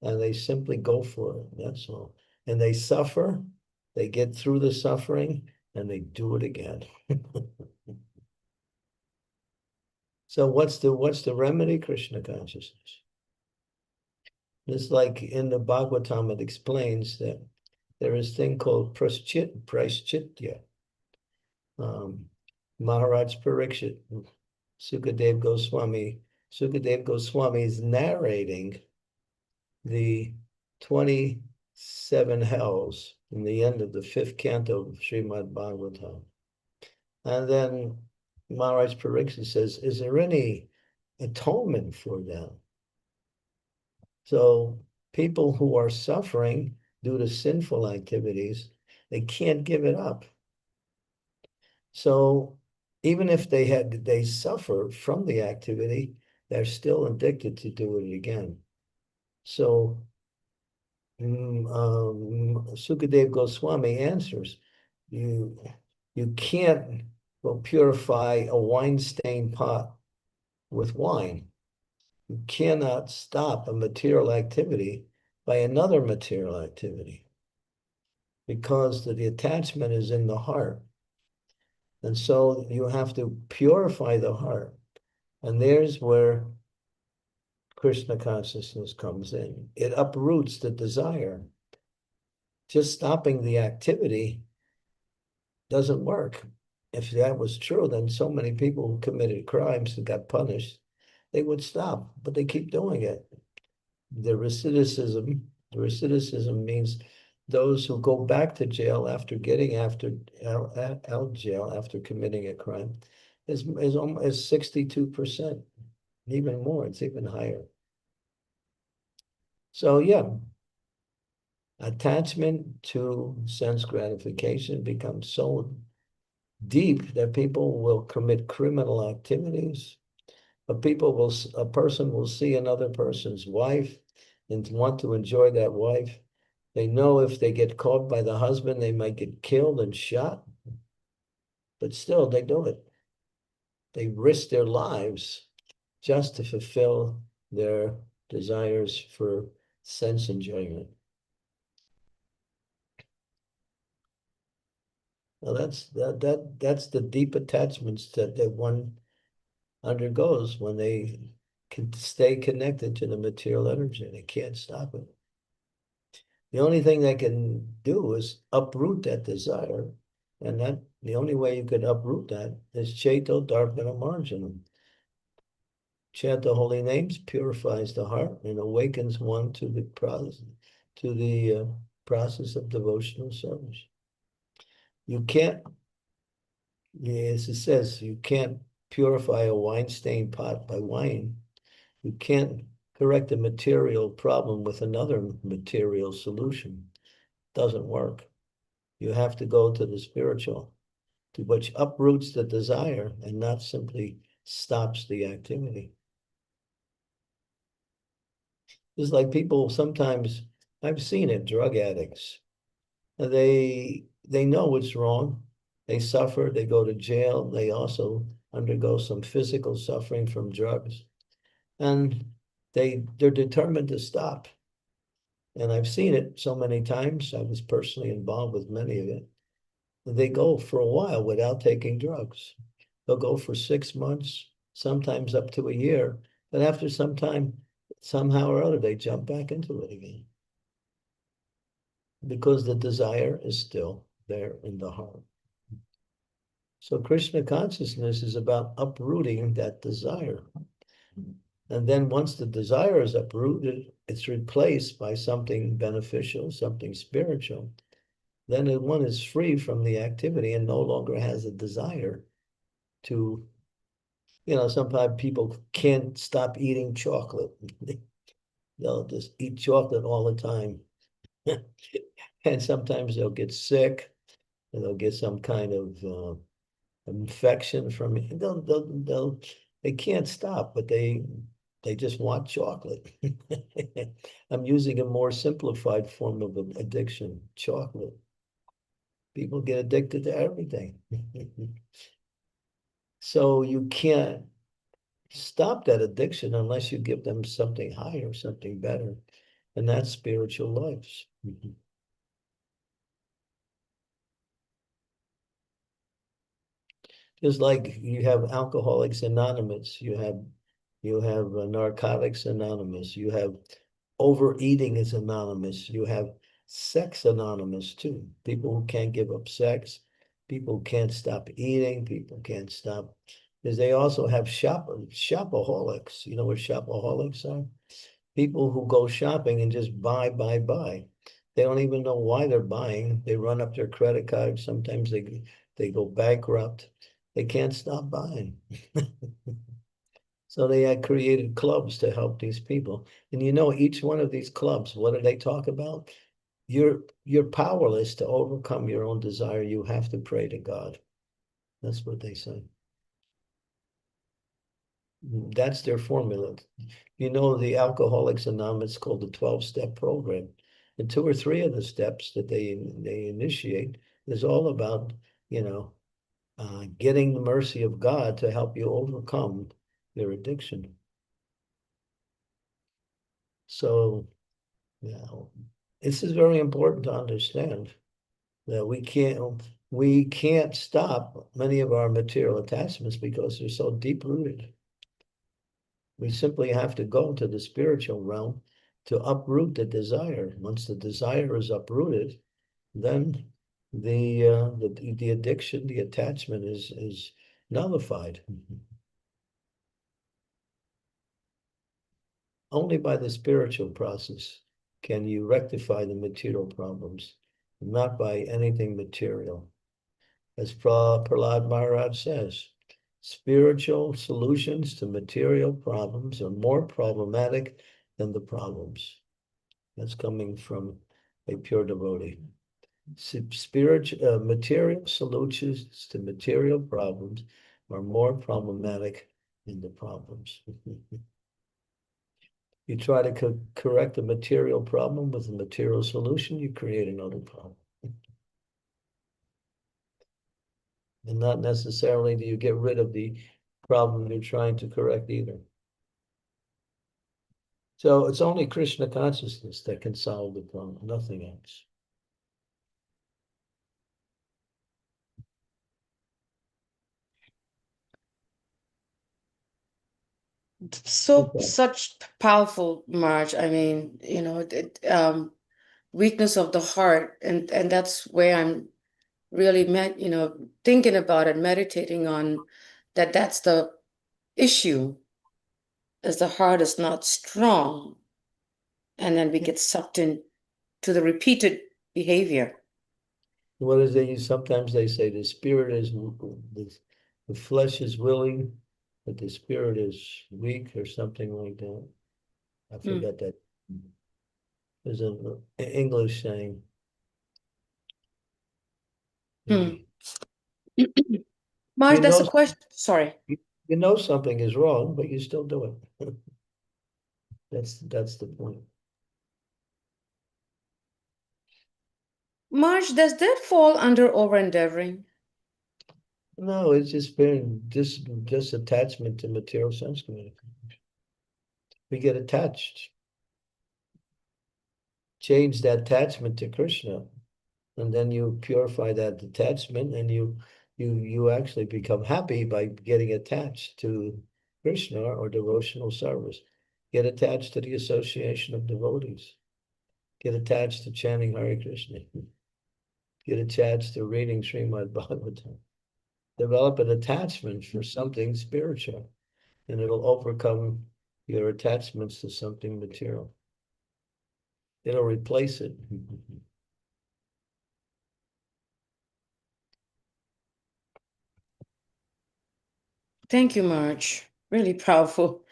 and they simply go for it. That's all. And they suffer, they get through the suffering, and they do it again. So what's the remedy? Krishna consciousness. It's like in the Bhagavatam, it explains that there is a thing called praschitya. Maharaj Parikshit, Sukadev Goswami is narrating the 27 hells in the end of the 5th canto of Srimad Bhagavatam. And then Maharaj Parikshit says, is there any atonement for them? So people who are suffering due to sinful activities, they can't give it up. So even if they suffer from the activity, they're still addicted to do it again. So Sukadev Goswami answers, you can't purify a wine-stained pot with wine. You cannot stop a material activity by another material activity because the attachment is in the heart. And so you have to purify the heart. And there's where Krishna consciousness comes in. It uproots the desire. Just stopping the activity doesn't work. If that was true, then so many people who committed crimes and got punished, they would stop, but they keep doing it. The recidivism means those who go back to jail after getting out of jail after committing a crime is 62%, even more. It's even higher. So yeah, attachment to sense gratification becomes so deep that people will commit criminal activities. A person will see another person's wife and want to enjoy that wife. They know if they get caught by the husband, they might get killed and shot, but still they do it. They risk their lives just to fulfill their desires for sense enjoyment. Now that's the deep attachments that one undergoes when they can stay connected to the material energy. They can't stop it. The only thing they can do is uproot that desire. And the only way you can uproot that is Cheto Darpana Marjanam. Chant the holy names purifies the heart and awakens one to the process of devotional service. You can't, as it says, you can't purify a wine-stained pot by wine. You can't correct a material problem with another material solution. Doesn't work. You have to go to the spiritual, which uproots the desire and not simply stops the activity. It's like people sometimes, I've seen it, drug addicts. They know it's wrong. They suffer, they go to jail. They also undergo some physical suffering from drugs. And they're determined to stop. And I've seen it so many times. I was personally involved with many of it. They go for a while without taking drugs. They'll go for 6 months, sometimes up to a year. But after some time, somehow or other, they jump back into it again. Because the desire is still there in the heart. So Krishna consciousness is about uprooting that desire. And then once the desire is uprooted, it's replaced by something beneficial, something spiritual. Then one is free from the activity and no longer has a desire to, sometimes people can't stop eating chocolate. They'll just eat chocolate all the time. And sometimes they'll get sick and they'll get some kind of infection from it. They can't stop, but they just want chocolate. I'm using a more simplified form of addiction, chocolate. People get addicted to everything. So you can't stop that addiction unless you give them something higher, something better. And that's spiritual lives. Just like you have Alcoholics Anonymous, you have Narcotics Anonymous, you have Overeating is Anonymous, you have Sex Anonymous too. People who can't give up sex, people who can't stop eating, people can't stop. Because they also have shopaholics. You know what shopaholics are? People who go shopping and just buy. They don't even know why they're buying. They run up their credit card. Sometimes they go bankrupt. They can't stop buying. So they had created clubs to help these people. And you know, each one of these clubs, what do they talk about? You're powerless to overcome your own desire. You have to pray to God. That's what they say. That's their formula. You know, the Alcoholics Anonymous called the 12-step program. And 2 or 3 of the steps that they initiate is all about, getting the mercy of God to help you overcome your addiction. So, this is very important to understand that we can't stop many of our material attachments because they're so deep rooted. We simply have to go to the spiritual realm to uproot the desire. Once the desire is uprooted, then the addiction, the attachment is nullified. Only by the spiritual process can you rectify the material problems, not by anything material. As Prahlad Maharaj says, spiritual solutions to material problems are more problematic than the problems. That's coming from a pure devotee. Material solutions to material problems are more problematic than the problems. You try to correct a material problem with a material solution, you create another problem. And not necessarily do you get rid of the problem you're trying to correct either. So it's only Krishna consciousness that can solve the problem, nothing else. Such powerful, March. I mean, weakness of the heart, and that's where I'm really thinking about it, meditating on that. That's the issue, is the heart is not strong, and then we get sucked in to the repeated behavior. What is they use? Sometimes they say the spirit is, the flesh is willing, but the spirit is weak or something like that. I forget that. There's an English saying. Marge, that's a question. Sorry. You know something is wrong, but you still do it. That's the point. Marge, does that fall under over-endeavoring? No, it's just been just attachment to material sense communication. We get attached. Change that attachment to Krishna, and then you purify that attachment, and you actually become happy by getting attached to Krishna or devotional service. Get attached to the association of devotees. Get attached to chanting Hare Krishna. Get attached to reading Srimad Bhagavatam. Develop an attachment for something spiritual, and it'll overcome your attachments to something material. It'll replace it. Thank you, Marge. Really powerful.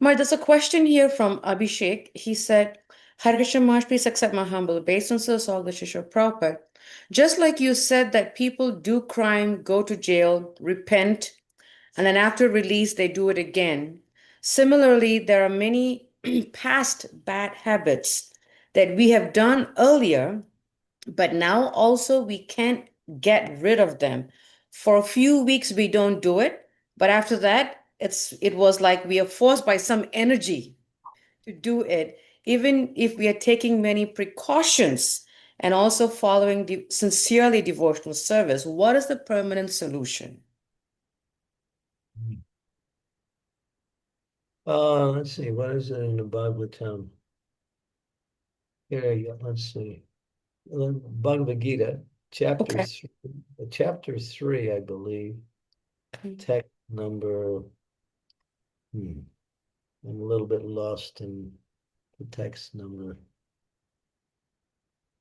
Marge, there's a question here from Abhishek. He said, Hare Krishna, Marge, please accept my humble obeisances, all the Shishra Prabhupada. Just like you said that people do crime, go to jail, repent, and then after release, they do it again. Similarly, there are many past bad habits that we have done earlier, but now also we can't get rid of them. For a few weeks, we don't do it, but after that, it was like we are forced by some energy to do it. even if we are taking many precautions and also following sincerely devotional service, what is the permanent solution? Let's see, what is it in the Bhagavatam? Here you go, let's see. Bhagavad Gita, Okay. chapter 3, I believe. Text number, I'm a little bit lost in the text number.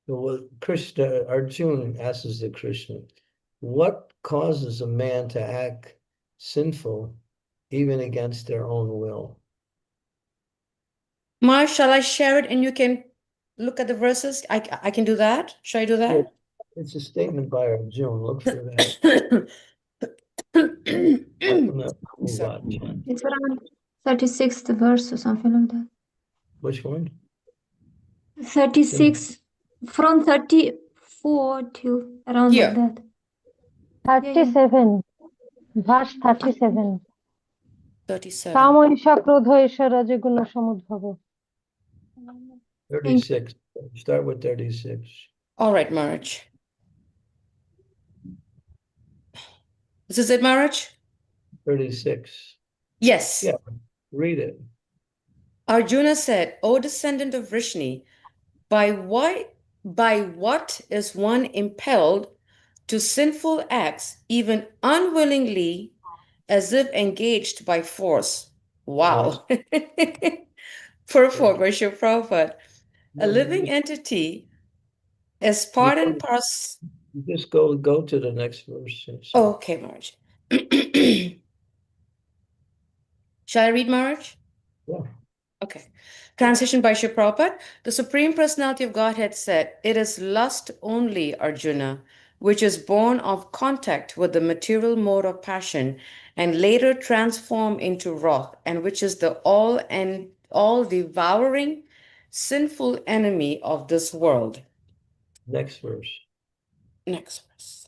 Well, Krishna, Arjuna asks the Krishna, what causes a man to act sinful even against their own will? Mar, shall I share it and you can look at the verses? I can do that. Shall I do that? It's a statement by Arjuna. Look for that. Sorry. It's around 36th verse or something like that. Which one? 36 from 34 till around like Here. that. 37, verse 37. 37. কাম ঈশা ক্রোধ Isha রজগুণ সমুদ্ভব 36. Start with 36. All right, Maraj. This is it, Maraj? 36. Yes. Yeah, read it. Arjuna said, O descendant of Vrishni, by what is one impelled to sinful acts, even unwillingly, as if engaged by force? Wow. Purport by Srila Prabhupada. A living entity is part and parcel. Just go to the next verse. Okay, Maraj. Shall I read, Maraj? Yeah. Okay. Translation by Srila Prabhupada. The Supreme Personality of Godhead said, it is lust only, Arjuna, which is born of contact with the material mode of passion and later transformed into wrath, and which is the all devouring sinful enemy of this world. Next verse. Next verse.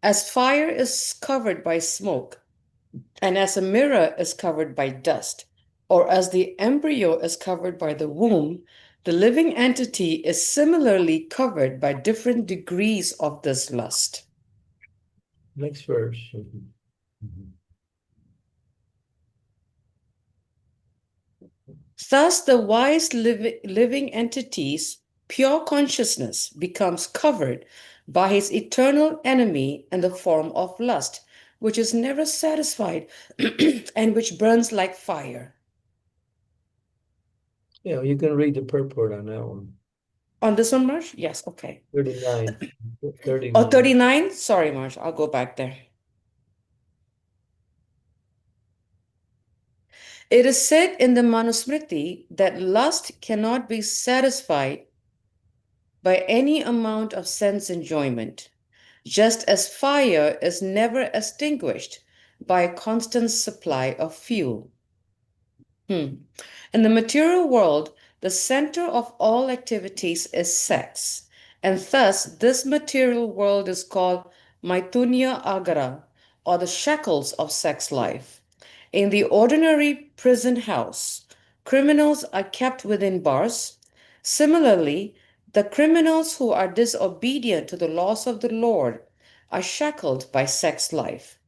As fire is covered by smoke, and as a mirror is covered by dust, or as the embryo is covered by the womb, the living entity is similarly covered by different degrees of this lust. Next verse. Thus, the wise living entity's pure consciousness becomes covered by his eternal enemy in the form of lust, which is never satisfied and which burns like fire. Yeah, you can read the purport on that one. On this one, Marsh? Yes, okay. 39. 39. Oh, 39? Sorry, Marsh, I'll go back there. It is said in the Manusmriti that lust cannot be satisfied by any amount of sense enjoyment, just as fire is never extinguished by a constant supply of fuel. In the material world, the center of all activities is sex, and thus this material world is called Maitunya Agara, or the shackles of sex life. In the ordinary prison house, criminals are kept within bars. Similarly, the criminals who are disobedient to the laws of the Lord are shackled by sex life.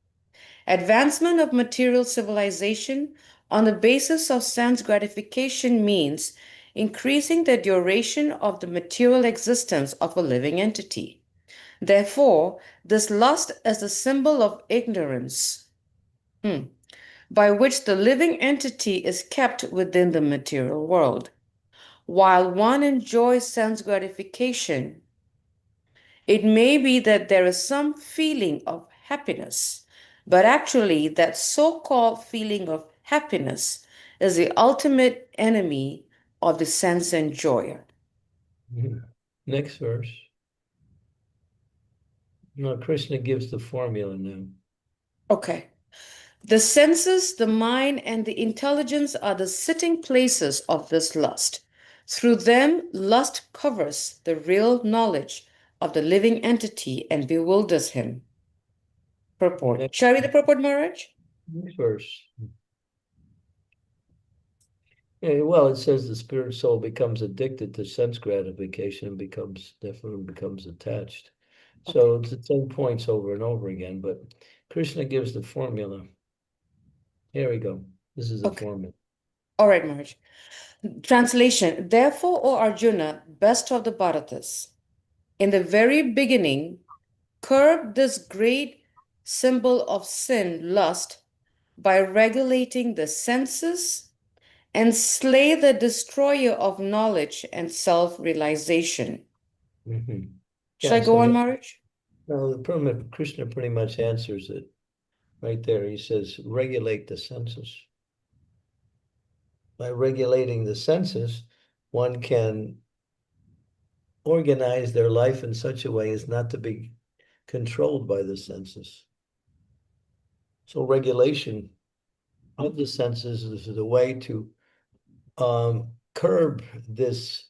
Advancement of material civilization on the basis of sense gratification means increasing the duration of the material existence of a living entity. Therefore, this lust is a symbol of ignorance, by which the living entity is kept within the material world. While one enjoys sense gratification, it may be that there is some feeling of happiness, but actually, that so called feeling of happiness is the ultimate enemy of the sense enjoyer. Next verse. No, Krishna gives the formula now. Okay. The senses, the mind, and the intelligence are the sitting places of this lust. Through them, lust covers the real knowledge of the living entity and bewilders him. Purport. Shall I read the purport, Maharaj? Next verse. Yeah, well, it says the spirit soul becomes addicted to sense gratification and becomes attached. So it's the same points over and over again, but Krishna gives the formula. Here we go. This is the Okay. formula. All right, Maharaj. Translation. Therefore, O Arjuna, best of the Bharatas, in the very beginning, curb this great symbol of sin, lust, by regulating the senses and slay the destroyer of knowledge and self-realization. Mhm. Should Yeah, I go so on, that, Maharaj? no, Krishna pretty much answers it right there. He says, regulate the senses. By regulating the senses, one can organize their life in such a way as not to be controlled by the senses. So regulation of the senses is the way to curb this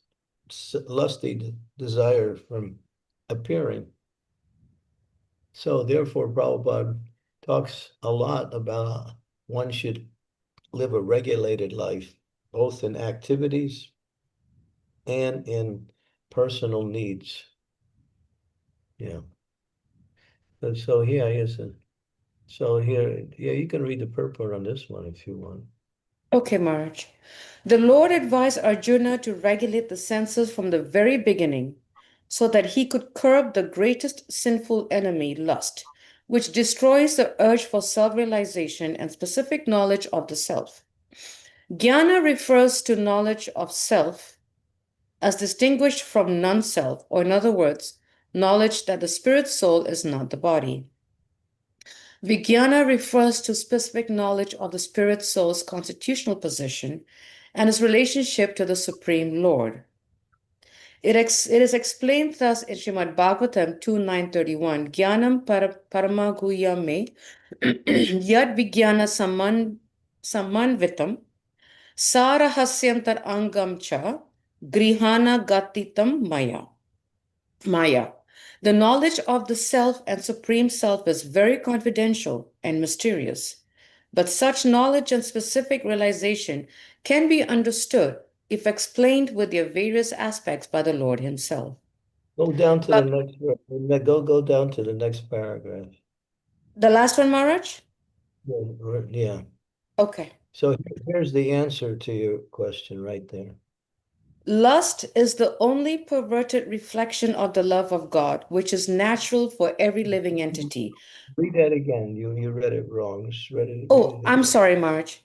lusty desire from appearing. So therefore, Prabhupada talks a lot about one should live a regulated life, both in activities and in personal needs. Yeah. And so yeah, so here, yeah, you can read the purport on this one if you want. Okay, Maharaj. The Lord advised Arjuna to regulate the senses from the very beginning so that he could curb the greatest sinful enemy, lust, which destroys the urge for self realization and specific knowledge of the self. Jnana refers to knowledge of self as distinguished from non self, or in other words, knowledge that the spirit soul is not the body. Vijnana refers to specific knowledge of the spirit soul's constitutional position and its relationship to the Supreme Lord. It is explained thus in Srimad Bhagavatam 2.9.31, Jnanam Paramaguya me Yad Vijnana Samanvitam Sarahasyantar Angam Cha Grihana Gatitam Maya. The knowledge of the self and supreme self is very confidential and mysterious, but such knowledge and specific realization can be understood if explained with their various aspects by the Lord Himself. Go down to the next, go down to the next paragraph. The last one, Maharaj? Yeah. Okay. So here's the answer to your question right there. Lust is the only perverted reflection of the love of God, which is natural for every living entity. Read that again. You read it wrong. Just read it Oh, I'm again. sorry, Marge.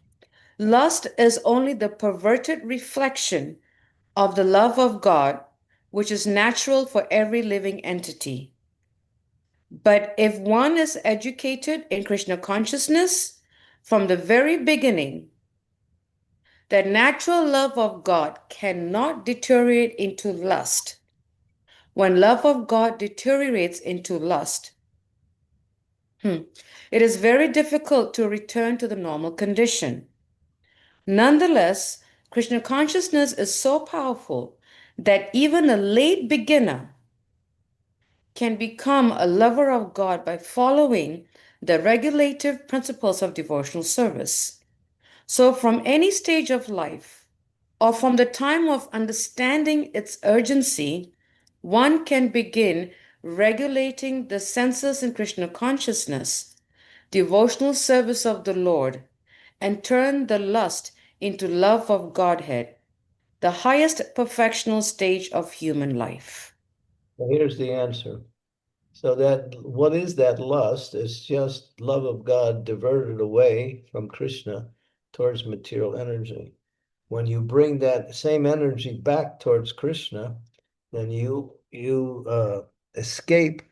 Lust is only the perverted reflection of the love of God, which is natural for every living entity. But if one is educated in Krishna consciousness from the very beginning, the natural love of God cannot deteriorate into lust. When love of God deteriorates into lust, it is very difficult to return to the normal condition. Nonetheless, Krishna consciousness is so powerful that even a late beginner can become a lover of God by following the regulative principles of devotional service. So, from any stage of life, or from the time of understanding its urgency, one can begin regulating the senses in Krishna consciousness, devotional service of the Lord, and turn the lust into love of Godhead, the highest perfectional stage of human life. So here's the answer. So that what is that lust? It's just love of God diverted away from Krishna towards material energy. When you bring that same energy back towards Krishna, then you escape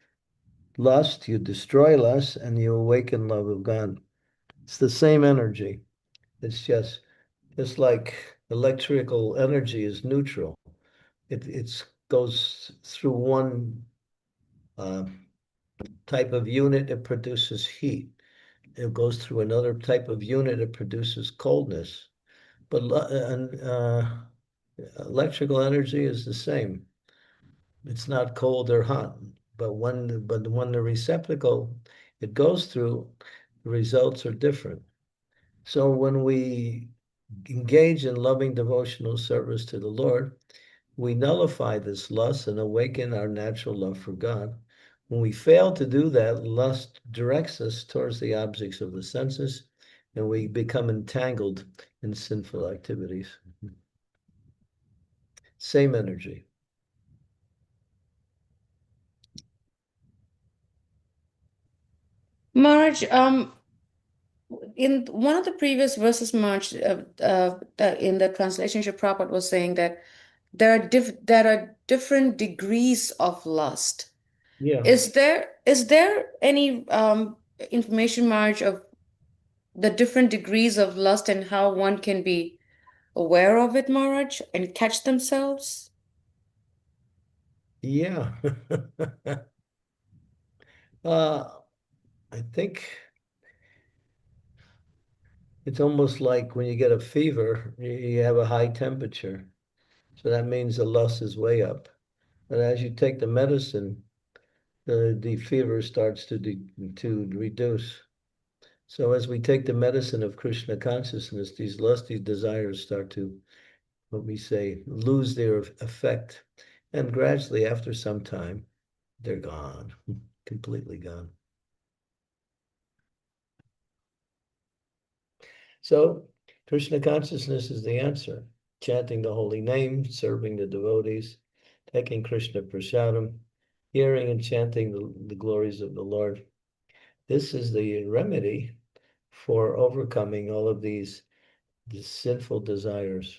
lust, you destroy lust, and you awaken love of God. It's the same energy. It's just like electrical energy is neutral. It goes through one uh, type of unit, it produces heat. It goes through another type of unit, it produces coldness. But electrical energy is the same. It's not cold or hot. But when the receptacle it goes through, the results are different. So when we engage in loving devotional service to the Lord, we nullify this lust and awaken our natural love for God. When we fail to do that, lust directs us towards the objects of the senses, and we become entangled in sinful activities. Same energy. Maharaj, in one of the previous verses, Maharaj, in the translation, Sri Prabhupada was saying that there are different degrees of lust. Yeah. Is there any information, Maharaj, of the different degrees of lust and how one can be aware of it, Maharaj, and catch themselves? Yeah. I think it's almost like when you get a fever, you have a high temperature. So that means the lust is way up. But as you take the medicine, the fever starts to reduce. So as we take the medicine of Krishna consciousness, these lusty desires start to, what we say, lose their effect. And gradually, after some time, they're gone, completely gone. So Krishna consciousness is the answer. Chanting the holy name, serving the devotees, taking Krishna prasadam, hearing and chanting the glories of the Lord. This is the remedy for overcoming all of these sinful desires.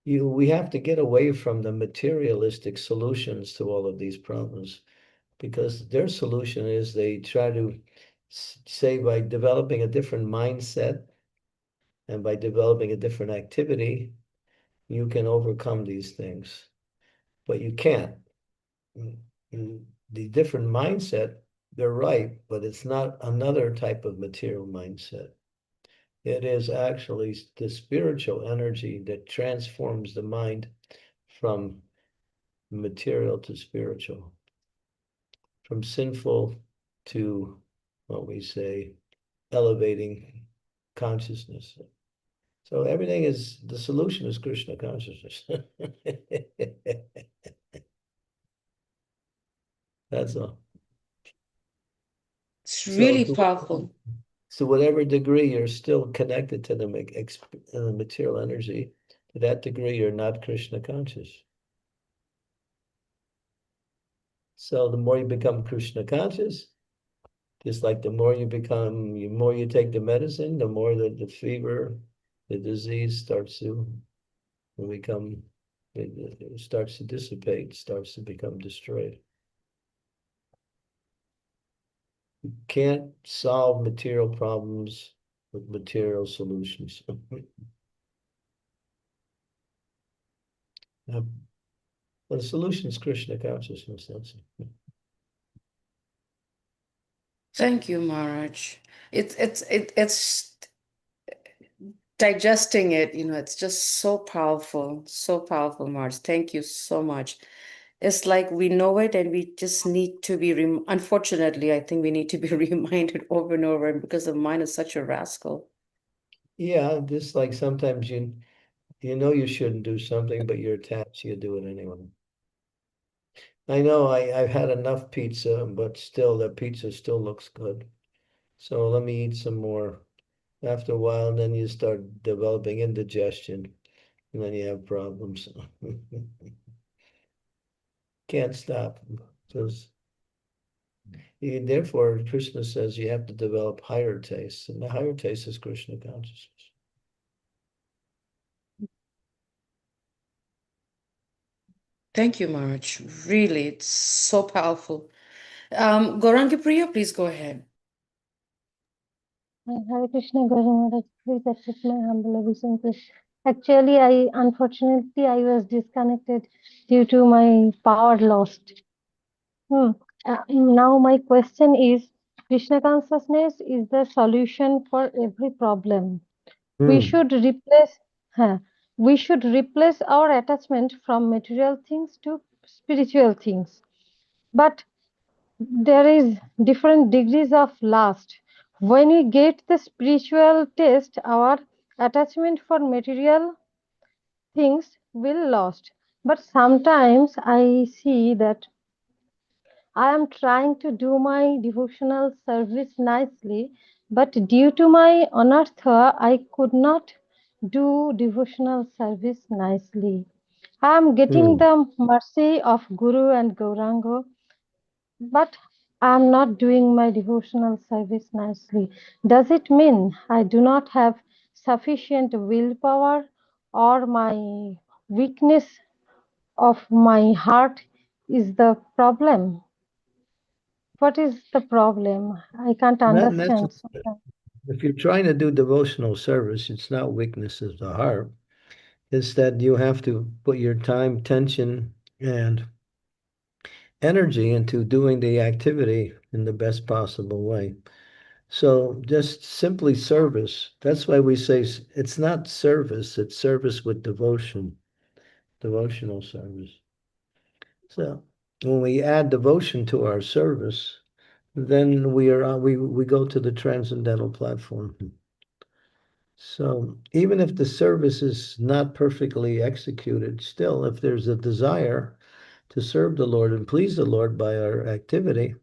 We have to get away from the materialistic solutions to all of these problems, because their solution is they try to say by developing a different mindset and by developing a different activity, you can overcome these things. But you can't. The different mindset, they're right, but it's not another type of material mindset. It is actually the spiritual energy that transforms the mind from material to spiritual, from sinful to what we say, elevating consciousness. So everything is, the solution is Krishna consciousness. That's all. It's really powerful. So whatever degree you're still connected to the material energy, to that degree you're not Krishna conscious. So the more you become Krishna conscious, just like the more you become, the more you take the medicine, the more the fever, the disease starts to become, it starts to dissipate, starts to become destroyed. You can't solve material problems with material solutions. The solution is Krishna consciousness. That's it. Thank you, Maharaj. It's digesting it, it's just so powerful, Maharaj. Thank you so much. It's like we know it and we just need to be, unfortunately, I think we need to be reminded over and over because the mind is such a rascal. Yeah, just like sometimes you know you shouldn't do something, but you're attached, you do it anyway. I know I've had enough pizza, but still the pizza still looks good. So let me eat some more. After a while, and then you start developing indigestion, and then you have problems. Can't stop. Because therefore, Krishna says you have to develop higher tastes, and the higher taste is Krishna consciousness. Thank you, Maharaj. Really, it's so powerful. Gaurangi Priya, please go ahead. Hare Krishna, Guru Maharaj, please accept my humble obeisances. Actually, unfortunately, I was disconnected due to my power lost. Now my question is, Krishna consciousness is the solution for every problem. We should replace, we should replace our attachment from material things to spiritual things. But there is different degrees of lust. When we get the spiritual taste, our attachment for material things will lost. But sometimes I see that I am trying to do my devotional service nicely, but due to my anartha, I could not do devotional service nicely. I am getting the mercy of Guru and Gauranga, but I am not doing my devotional service nicely. Does it mean I do not have sufficient willpower, or my weakness of my heart is the problem? What is the problem? I can't Not understand necessarily. sometimes. If you're trying to do devotional service, it's not weakness of the heart. It's that you have to put your time, tension, and energy into doing the activity in the best possible way. So just simply service. That's why we say it's not service, it's service with devotion, devotional service. So when we add devotion to our service, then we go to the transcendental platform. So even if the service is not perfectly executed, still, if there's a desire to serve the Lord and please the Lord by our activity,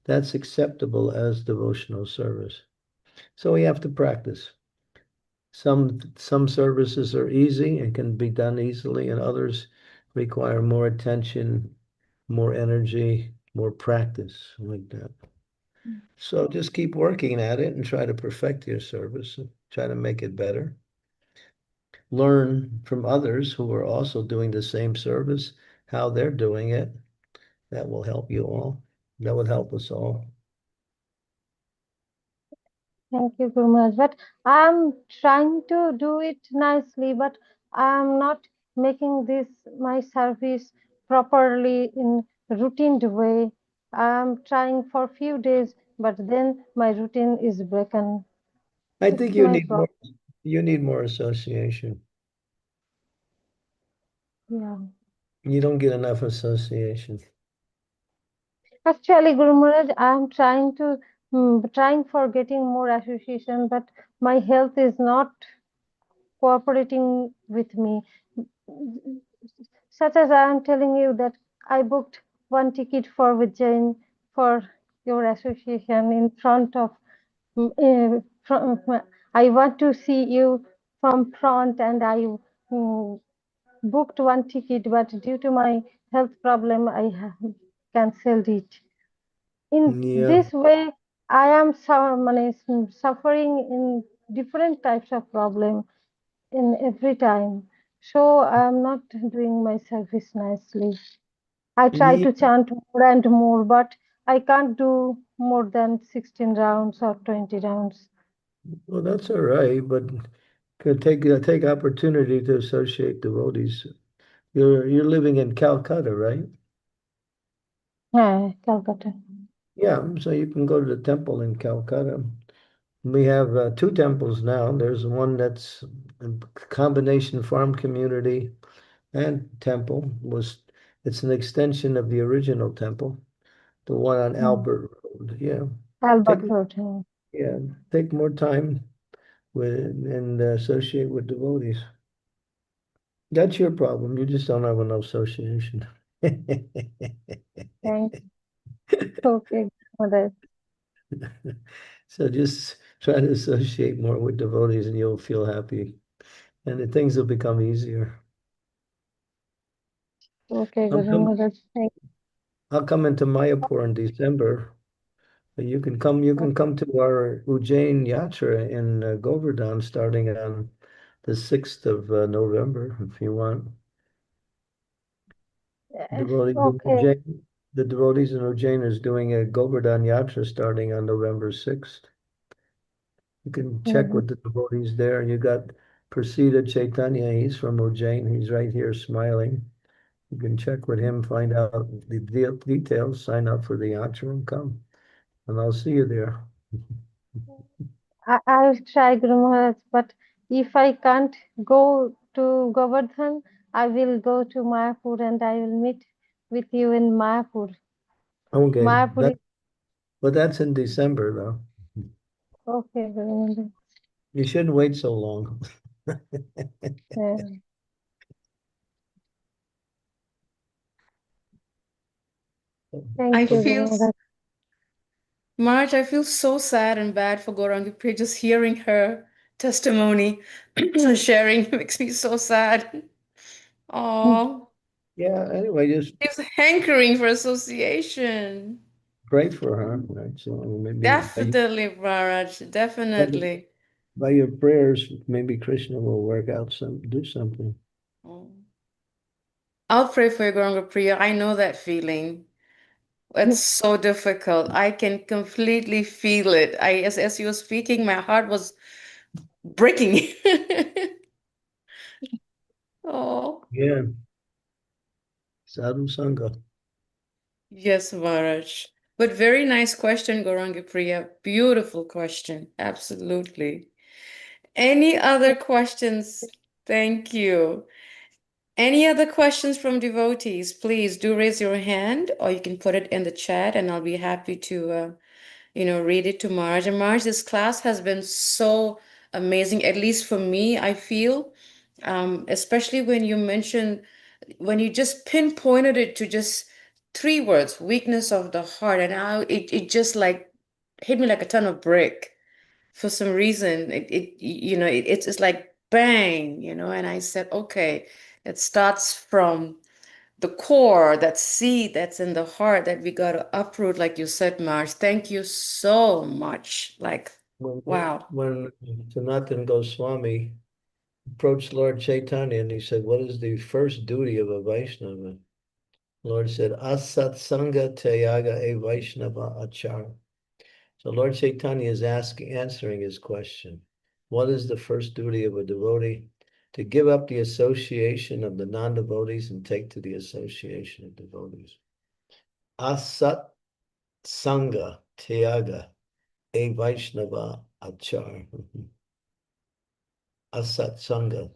that's acceptable as devotional service. So we have to practice. Some services are easy and can be done easily, and others require more attention, more energy, more practice, like that. So just keep working at it and try to perfect your service, and try to make it better. Learn from others who are also doing the same service, how they're doing it. That will help you all. That would help us all. Thank you, Guru Maharaj. But I'm trying to do it nicely, but I'm not making this my service properly in routine way. I'm trying for few days, but then my routine is broken. I It's think my problem. you need more association. Yeah. You don't get enough association. Actually, Guru Maharaj, I'm trying to trying for getting more association, but my health is not cooperating with me. Such as I am telling you that I booked one ticket for Vijay for your association in front of. I want to see you from front, and I booked one ticket, but due to my health problem, I have cancelled it. In Yeah. this way, I am suffering in different types of problem in every time. So I am not doing my service nicely. I try Yeah. to chant more and more, but I can't do more than 16 rounds or 20 rounds. Well, that's all right, but could take opportunity to associate devotees. You're living in Calcutta, right? Calcutta. Yeah, so you can go to the temple in Calcutta. We have two temples now. There's one that's a combination farm community and temple. It's an extension of the original temple, the one on Hmm. Albert Road. Yeah, take Albert Road. yeah, take more time with and associate with devotees. That's your problem. You just don't have enough association. Thank Okay, Mother. So just try to associate more with devotees and you'll feel happy and the things will become easier. Okay, I'm Guru coming, Mother. Thank I'll come into Mayapur in December. You can come to our Ujjain Yatra in Govardhan starting on the 6th of November if you want. Devotees in Okay. Ujjain, the devotees in Ujjain is doing a Govardhan Yatra starting on November 6th. You can check Mhm. with the devotees there. You got Prasida Chaitanya, he's from Ujjain. He's right here smiling. You can check with him, find out the details, sign up for the yatra and come. And I'll see you there. I'll try, Guru Maharaj, but if I can't go to Govardhan, I will go to Mayapur and I will meet with you in Mayapur. Okay, Mayapur is but that's in December though. okay, Guru Maharaj. You shouldn't wait so long. Yeah. Thank I you, feel, Guru Maharaj. Marge, I feel so sad and bad for Gaurangi Priya. Just hearing her testimony and sharing makes me so sad. Oh, Yeah, anyway, just she was hankering for association. pray for her, right? So maybe Definitely, Maharaj, definitely. by your prayers, maybe Krishna will do something. Oh. I'll pray for you, Gauranga Priya. I know that feeling. It's so difficult. I can completely feel it. As you were speaking, my heart was breaking. Oh, Yeah, sadhu sangha. yes, Maharaj. But very nice question, Gauranga Priya. Beautiful question. Absolutely. Any other questions? Thank you. Any other questions from devotees? Please do raise your hand, or you can put it in the chat, and I'll be happy to read it to Marge. And Marge, this class has been so amazing, at least for me, I feel, especially when you just pinpointed it to just three words, weakness of the heart. And it just like hit me like a ton of brick for some reason. It's like bang, and I said, okay, it starts from the core, that seed that's in the heart that we got to uproot, like you said, Mars. Thank you so much. Like, wow. When Sanatana Goswami approached Lord Chaitanya and he said, "What is the first duty of a Vaishnava?" Lord said, "Asat Sangha Tyaga e Vaishnava Achar." So Lord Chaitanya is answering his question. What is the first duty of a devotee? To give up the association of the non-devotees and take to the association of devotees. Asat Sangha Tyaga e Vaishnava Achar. Asat Sangha.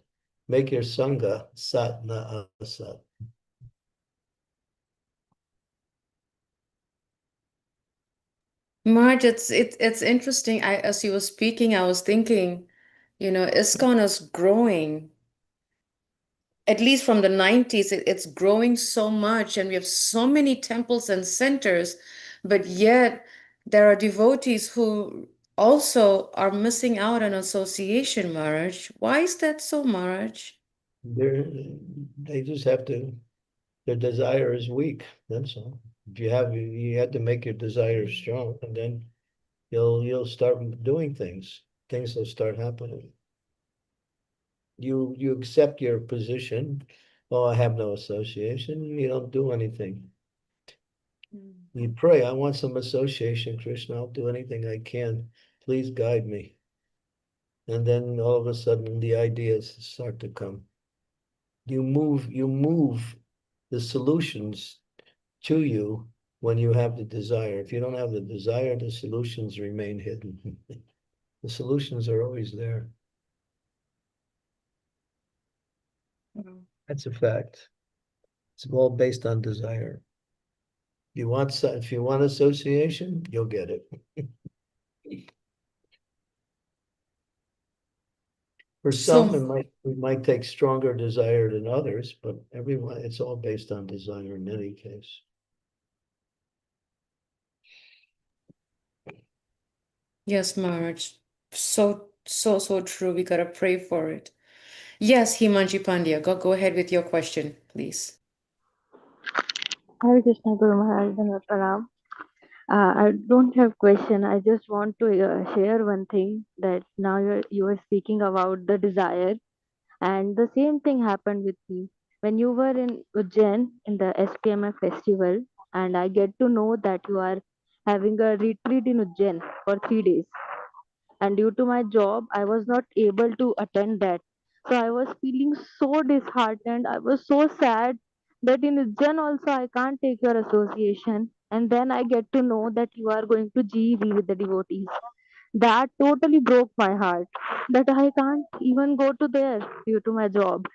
Make your Sangha Sat na Asat. Marge, it's interesting. As you were speaking, I was thinking, ISKCON is growing. At least from the 90s, it's growing so much, and we have so many temples and centers, but yet there are devotees who also are missing out on association, Maharaj. Why is that so, Maharaj? They just have to, their desire is weak. That's all. If you have to make your desire strong, and then you'll start doing things. Things will start happening. You accept your position. Oh, I have no association. You don't do anything. You pray, I want some association, Krishna. I'll do anything I can. Please guide me. And then all of a sudden the ideas start to come. You move the solutions to you when you have the desire. If you don't have the desire, the solutions remain hidden. The solutions are always there. That's a fact. It's all based on desire. If you want association, you'll get it. For some, it might take stronger desire than others, but it's all based on desire in any case. Yes, Maharaj. So true. We gotta pray for it. Yes, Himanji Pandya, go ahead with your question, please. Hare Krishna Guru Maharaj and Pranam. I don't have question. I just want to share one thing that now you are speaking about the desire, and the same thing happened with me when you were in Ujjain in the SPMF festival, and I get to know that you are having a retreat in Ujjain for 3 days, and due to my job I was not able to attend that. So I was feeling so disheartened. I was so sad that in Ujjain also I can't take your association, and then I get to know that you are going to GEV with the devotees. That totally broke my heart, that I can't even go to there due to my job,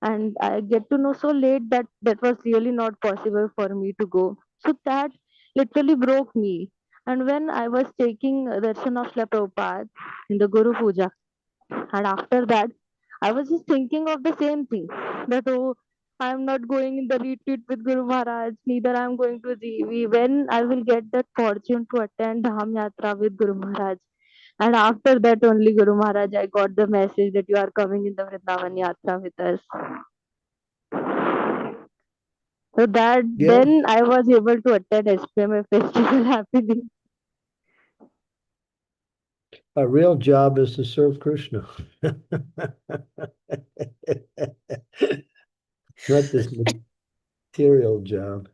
and I get to know so late that that was really not possible for me to go. So that literally broke me. And when I was taking darshan of Srila Prabhupada in the Guru Puja, and after that, I was just thinking of the same thing, that oh, I'm not going in the retreat with Guru Maharaj, neither I'm going to GV. When I will get that fortune to attend Dham Yatra with Guru Maharaj. And after that only Guru Maharaj, I got the message that you are coming in the Vrindavan Yatra with us. So that Yeah, then I was able to attend SPMA festival happily. our real job is to serve Krishna. Not this material job.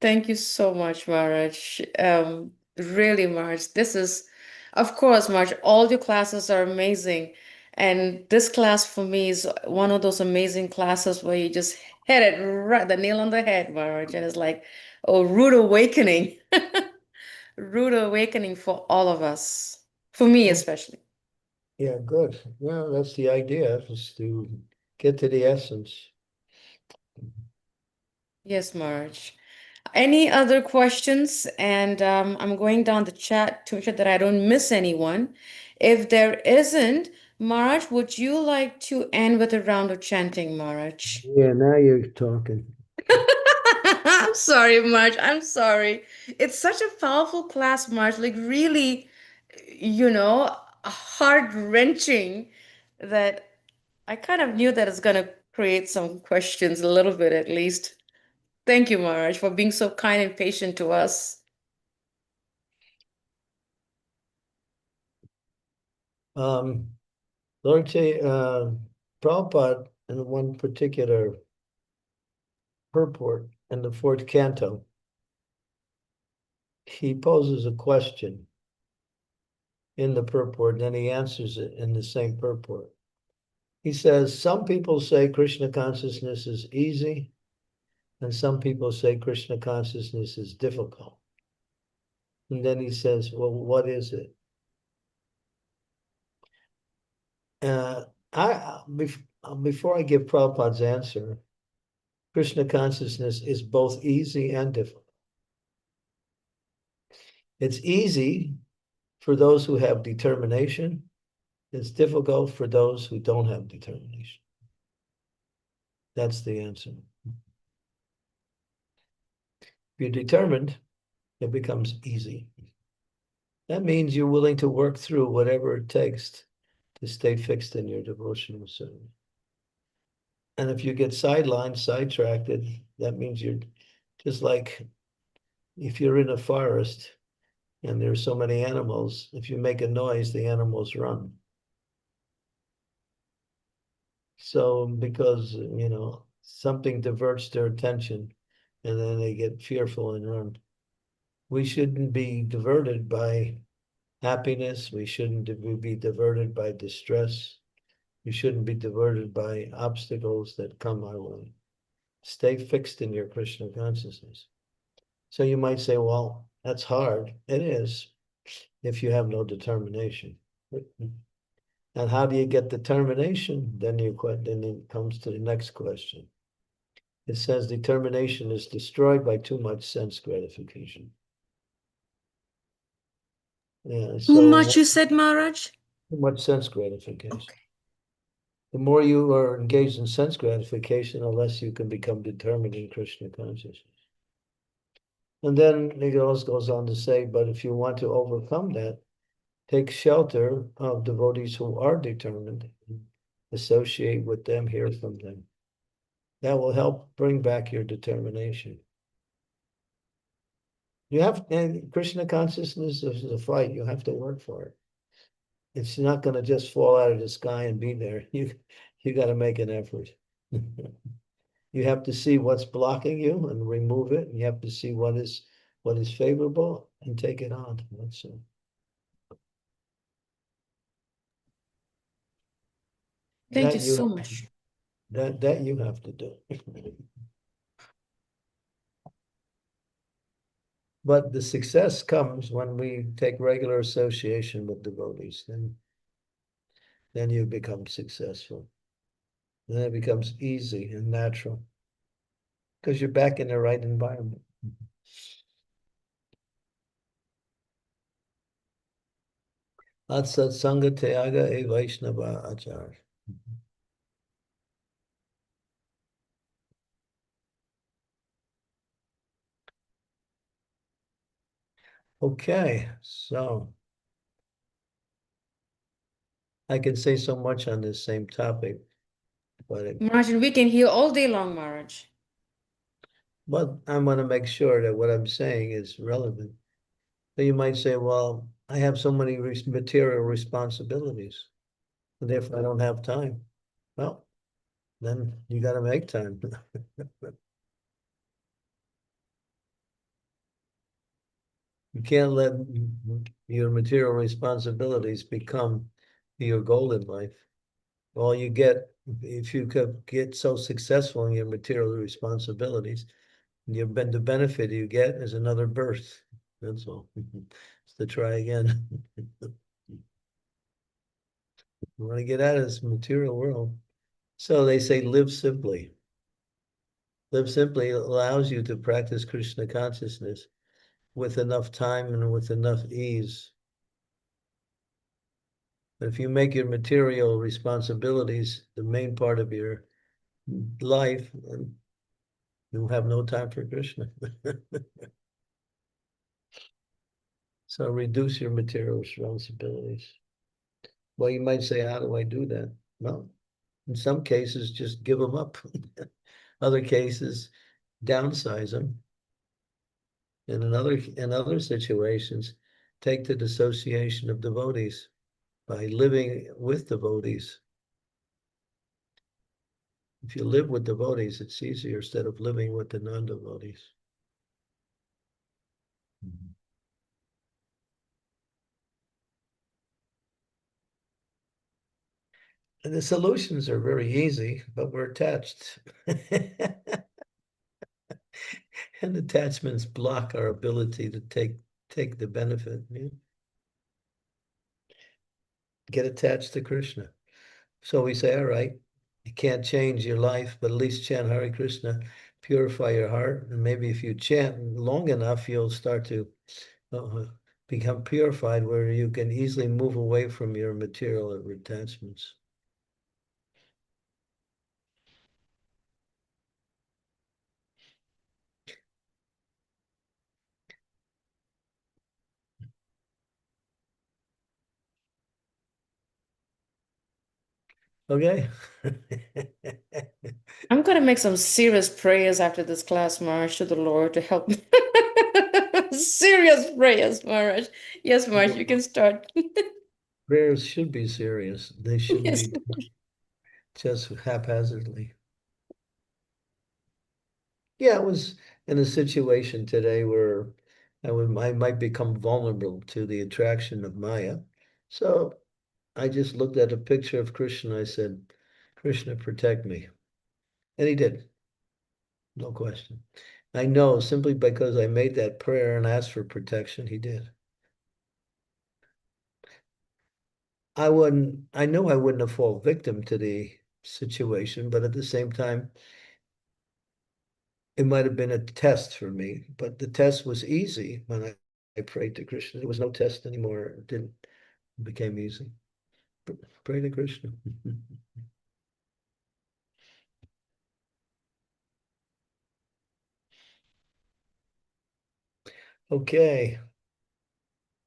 Thank you so much, Maharaj. Really, Maharaj, this is, of course, Maharaj, all your classes are amazing. And this class for me is one of those amazing classes where you just hit it right, the nail on the head, Maharaj. And it's like a rude awakening, rude awakening for all of us, for me Oh, especially. yeah, good. Well, that's the idea, is to get to the essence. Yes, Maharaj. Any other questions? And I'm going down the chat to ensure that I don't miss anyone. If there isn't, Maharaj, would you like to end with a round of chanting, Maharaj? Yeah, now you're talking. I'm sorry, Maharaj. I'm sorry. It's such a powerful class, Maharaj. Like really, heart-wrenching that I kind of knew that it's gonna create some questions a little bit at least. Thank you, Maharaj, for being so kind and patient to us. Lord say, Prabhupada, in one particular purport in the fourth canto, he poses a question in the purport, and then he answers it in the same purport. He says, some people say Krishna consciousness is easy, and some people say Krishna consciousness is difficult. And then he says, well, what is it? Before I give Prabhupada's answer, Krishna consciousness is both easy and difficult. It's easy for those who have determination. It's difficult for those who don't have determination. That's the answer. If you're determined, it becomes easy. That means you're willing to work through whatever it takes to stay fixed in your devotional service. And if you get sidelined, sidetracked, that means you're just like if you're in a forest and there's so many animals, if you make a noise, the animals run. So because, something diverts their attention and then they get fearful and run. We shouldn't be diverted by happiness. We shouldn't be diverted by distress. We shouldn't be diverted by obstacles that come our way. Stay fixed in your Krishna consciousness. So you might say, well, that's hard. It is, if you have no determination. And how do you get determination? Then it comes to the next question. It says determination is destroyed by too much sense gratification. Yeah, Too so much, you said, Maharaj? too much sense gratification. Okay. The more you are engaged in sense gratification, the less you can become determined in Krishna consciousness. And then it also goes on to say, but if you want to overcome that, take shelter of devotees who are determined, associate with them, hear from them. That will help bring back your determination. And Krishna consciousness is a fight. You have to work for it. It's not going to just fall out of the sky and be there. You got to make an effort. You have to see what's blocking you and remove it. And you have to see what is favorable and take it on. That's it. Thank you That you so much. that you have to do. But the success comes when we take regular association with devotees. Then you become successful. Then it becomes easy and natural because you're back in the right environment. Atsat Sangha Tyaga E Vaishnava Achar. Okay, so I can say so much on this same topic, but Maharaj, we can hear all day long, Maharaj. I want to make sure that what I'm saying is relevant. So you might say, well, I have so many material responsibilities, and therefore I don't have time. Well, then you got to make time. You can't let your material responsibilities become your goal in life. All you get, if you could get so successful in your material responsibilities, the benefit you get is another birth. That's all. It's to try again. You want to get out of this material world. So they say live simply. Live simply allows you to practice Krishna consciousness with enough time and with enough ease. But if you make your material responsibilities the main part of your life, then you'll have no time for Krishna. So reduce your material responsibilities. Well, you might say, how do I do that? Well, in some cases, just give them up. Other cases, downsize them. And in other situations, take the dissociation of devotees by living with devotees. If you live with devotees, it's easier instead of living with the non-devotees. And the solutions are very easy, but we're attached. And attachments block our ability to take the benefit. Yeah? Get attached to Krishna. So we say, all right, you can't change your life, but at least chant Hare Krishna, purify your heart. And maybe if you chant long enough, you'll start to uh, become purified where you can easily move away from your material attachments. Okay. I'm gonna make some serious prayers after this class, Maharaj, to the Lord to help me. Serious prayers, Maharaj. Yes, Maharaj, you can start. Prayers should be serious. They shouldn't Yes. be just haphazardly. Yeah, I was in a situation today where I might become vulnerable to the attraction of Maya. So I just looked at a picture of Krishna. I said, Krishna, protect me. And he did, no question. I know simply because I made that prayer and asked for protection, he did. I know I wouldn't have fallen victim to the situation, but at the same time, it might have been a test for me. But the test was easy when I prayed to Krishna. There was no test anymore. It became easy. Pray to Krishna. Okay.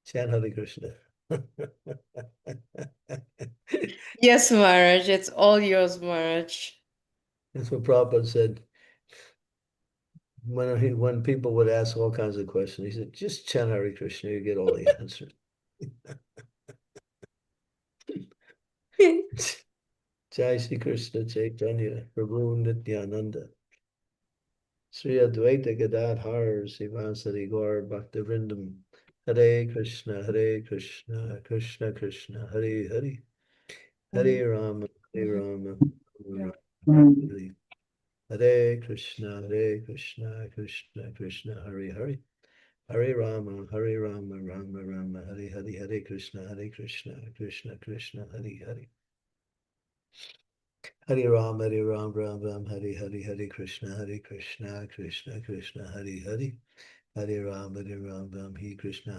Chant Hare Krishna. Yes, Maharaj, it's all yours, Maharaj. That's what Prabhupada said. When people would ask all kinds of questions, he said, just chant Hare Krishna, you get all the answers. Jai Shri Krishna Chaitanya, Prabhu Nityananda, Sri Advaita Gadadhar, Sivasari Gaur Bhaktivinoda, Hare Krishna, Hare Krishna, Krishna Krishna, Hare Hare, Hare Rama, Hare Rama, Rama Rama, Hare Hare Krishna, Hare Krishna, Krishna Krishna, Hare Hare. Hare Rama, Hare Rama, Rama Rama, Hare Hare, Hare Krishna, Krishna Krishna, Hare Hare. Hare Rama, Hare Rama, Ram Ram, Hare Hare, Hare Krishna, Krishna Krishna, Hare Hare. Hare Rama, Hare Rama, Ram, Hare Krishna,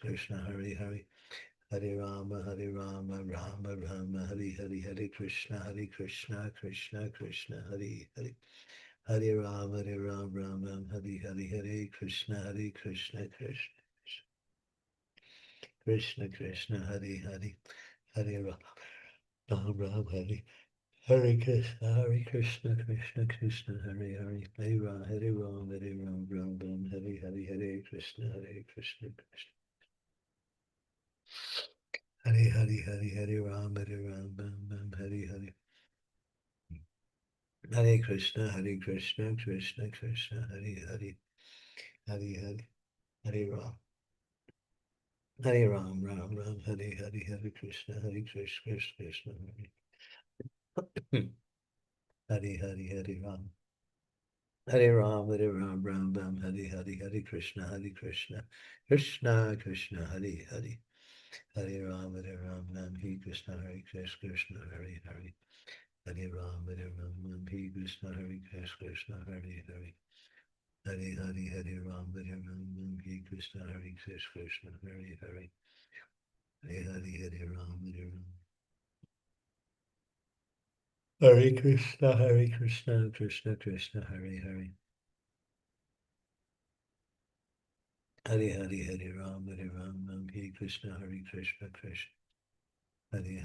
Krishna Hare Hare. Hare Rama, Rama Rama, Hare Hare, Hare Krishna, Krishna Krishna, Hare Hare. Hare Rama, Rama, Hare Hare, Hare Krishna, Krishna Krishna Krishna, Hare Hare. Hare Rama, Rama, Hare Krishna, Krishna Krishna, Hare Hare. Hare Rama, Rama, Hare Hare, Hare Krishna, Krishna. Hare Hare Ram, Hare Hare. Hare Krishna, Krishna Krishna, Hare Hare. Hare Hare, Hare Ram. Hare Ram, Hare Hare, Hare Krishna, Krishna, Hare. Hare Hare Ram. Hare Ram, Ram, Hare Hare, Hare Krishna, Krishna Krishna, Hare Hare. Hare Ram, Ram, Hare Krishna, Krishna, Hare Hare. Hare Ram, Hare Krishna, Krishna, Hare Hare. Hare Ram, Ram, Hare Krishna, Krishna, Hare Hare. Hare Ram, Hare Krishna, Krishna Krishna, Hare Hare. Hare Ram, Ram, Hare Krishna, Krishna Krishna. Hare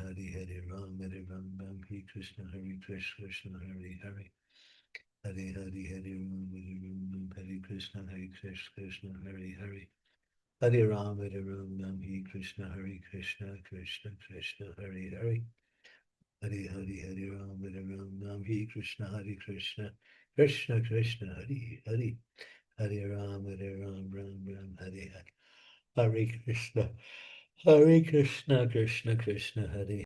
Ram, Ram, Hare Krishna, Krishna, Hare Hare. Hare Ram, Hare Krishna, Krishna, Hare Hare. Hare Ram, Ram, Hare Krishna, Krishna Krishna, Hare Hare. Hare Ram, Ram, Hare Krishna, Krishna Krishna, Hare Hare. Hare Ram, Ram, Hare Hare. Hare Krishna, Krishna Krishna, Hare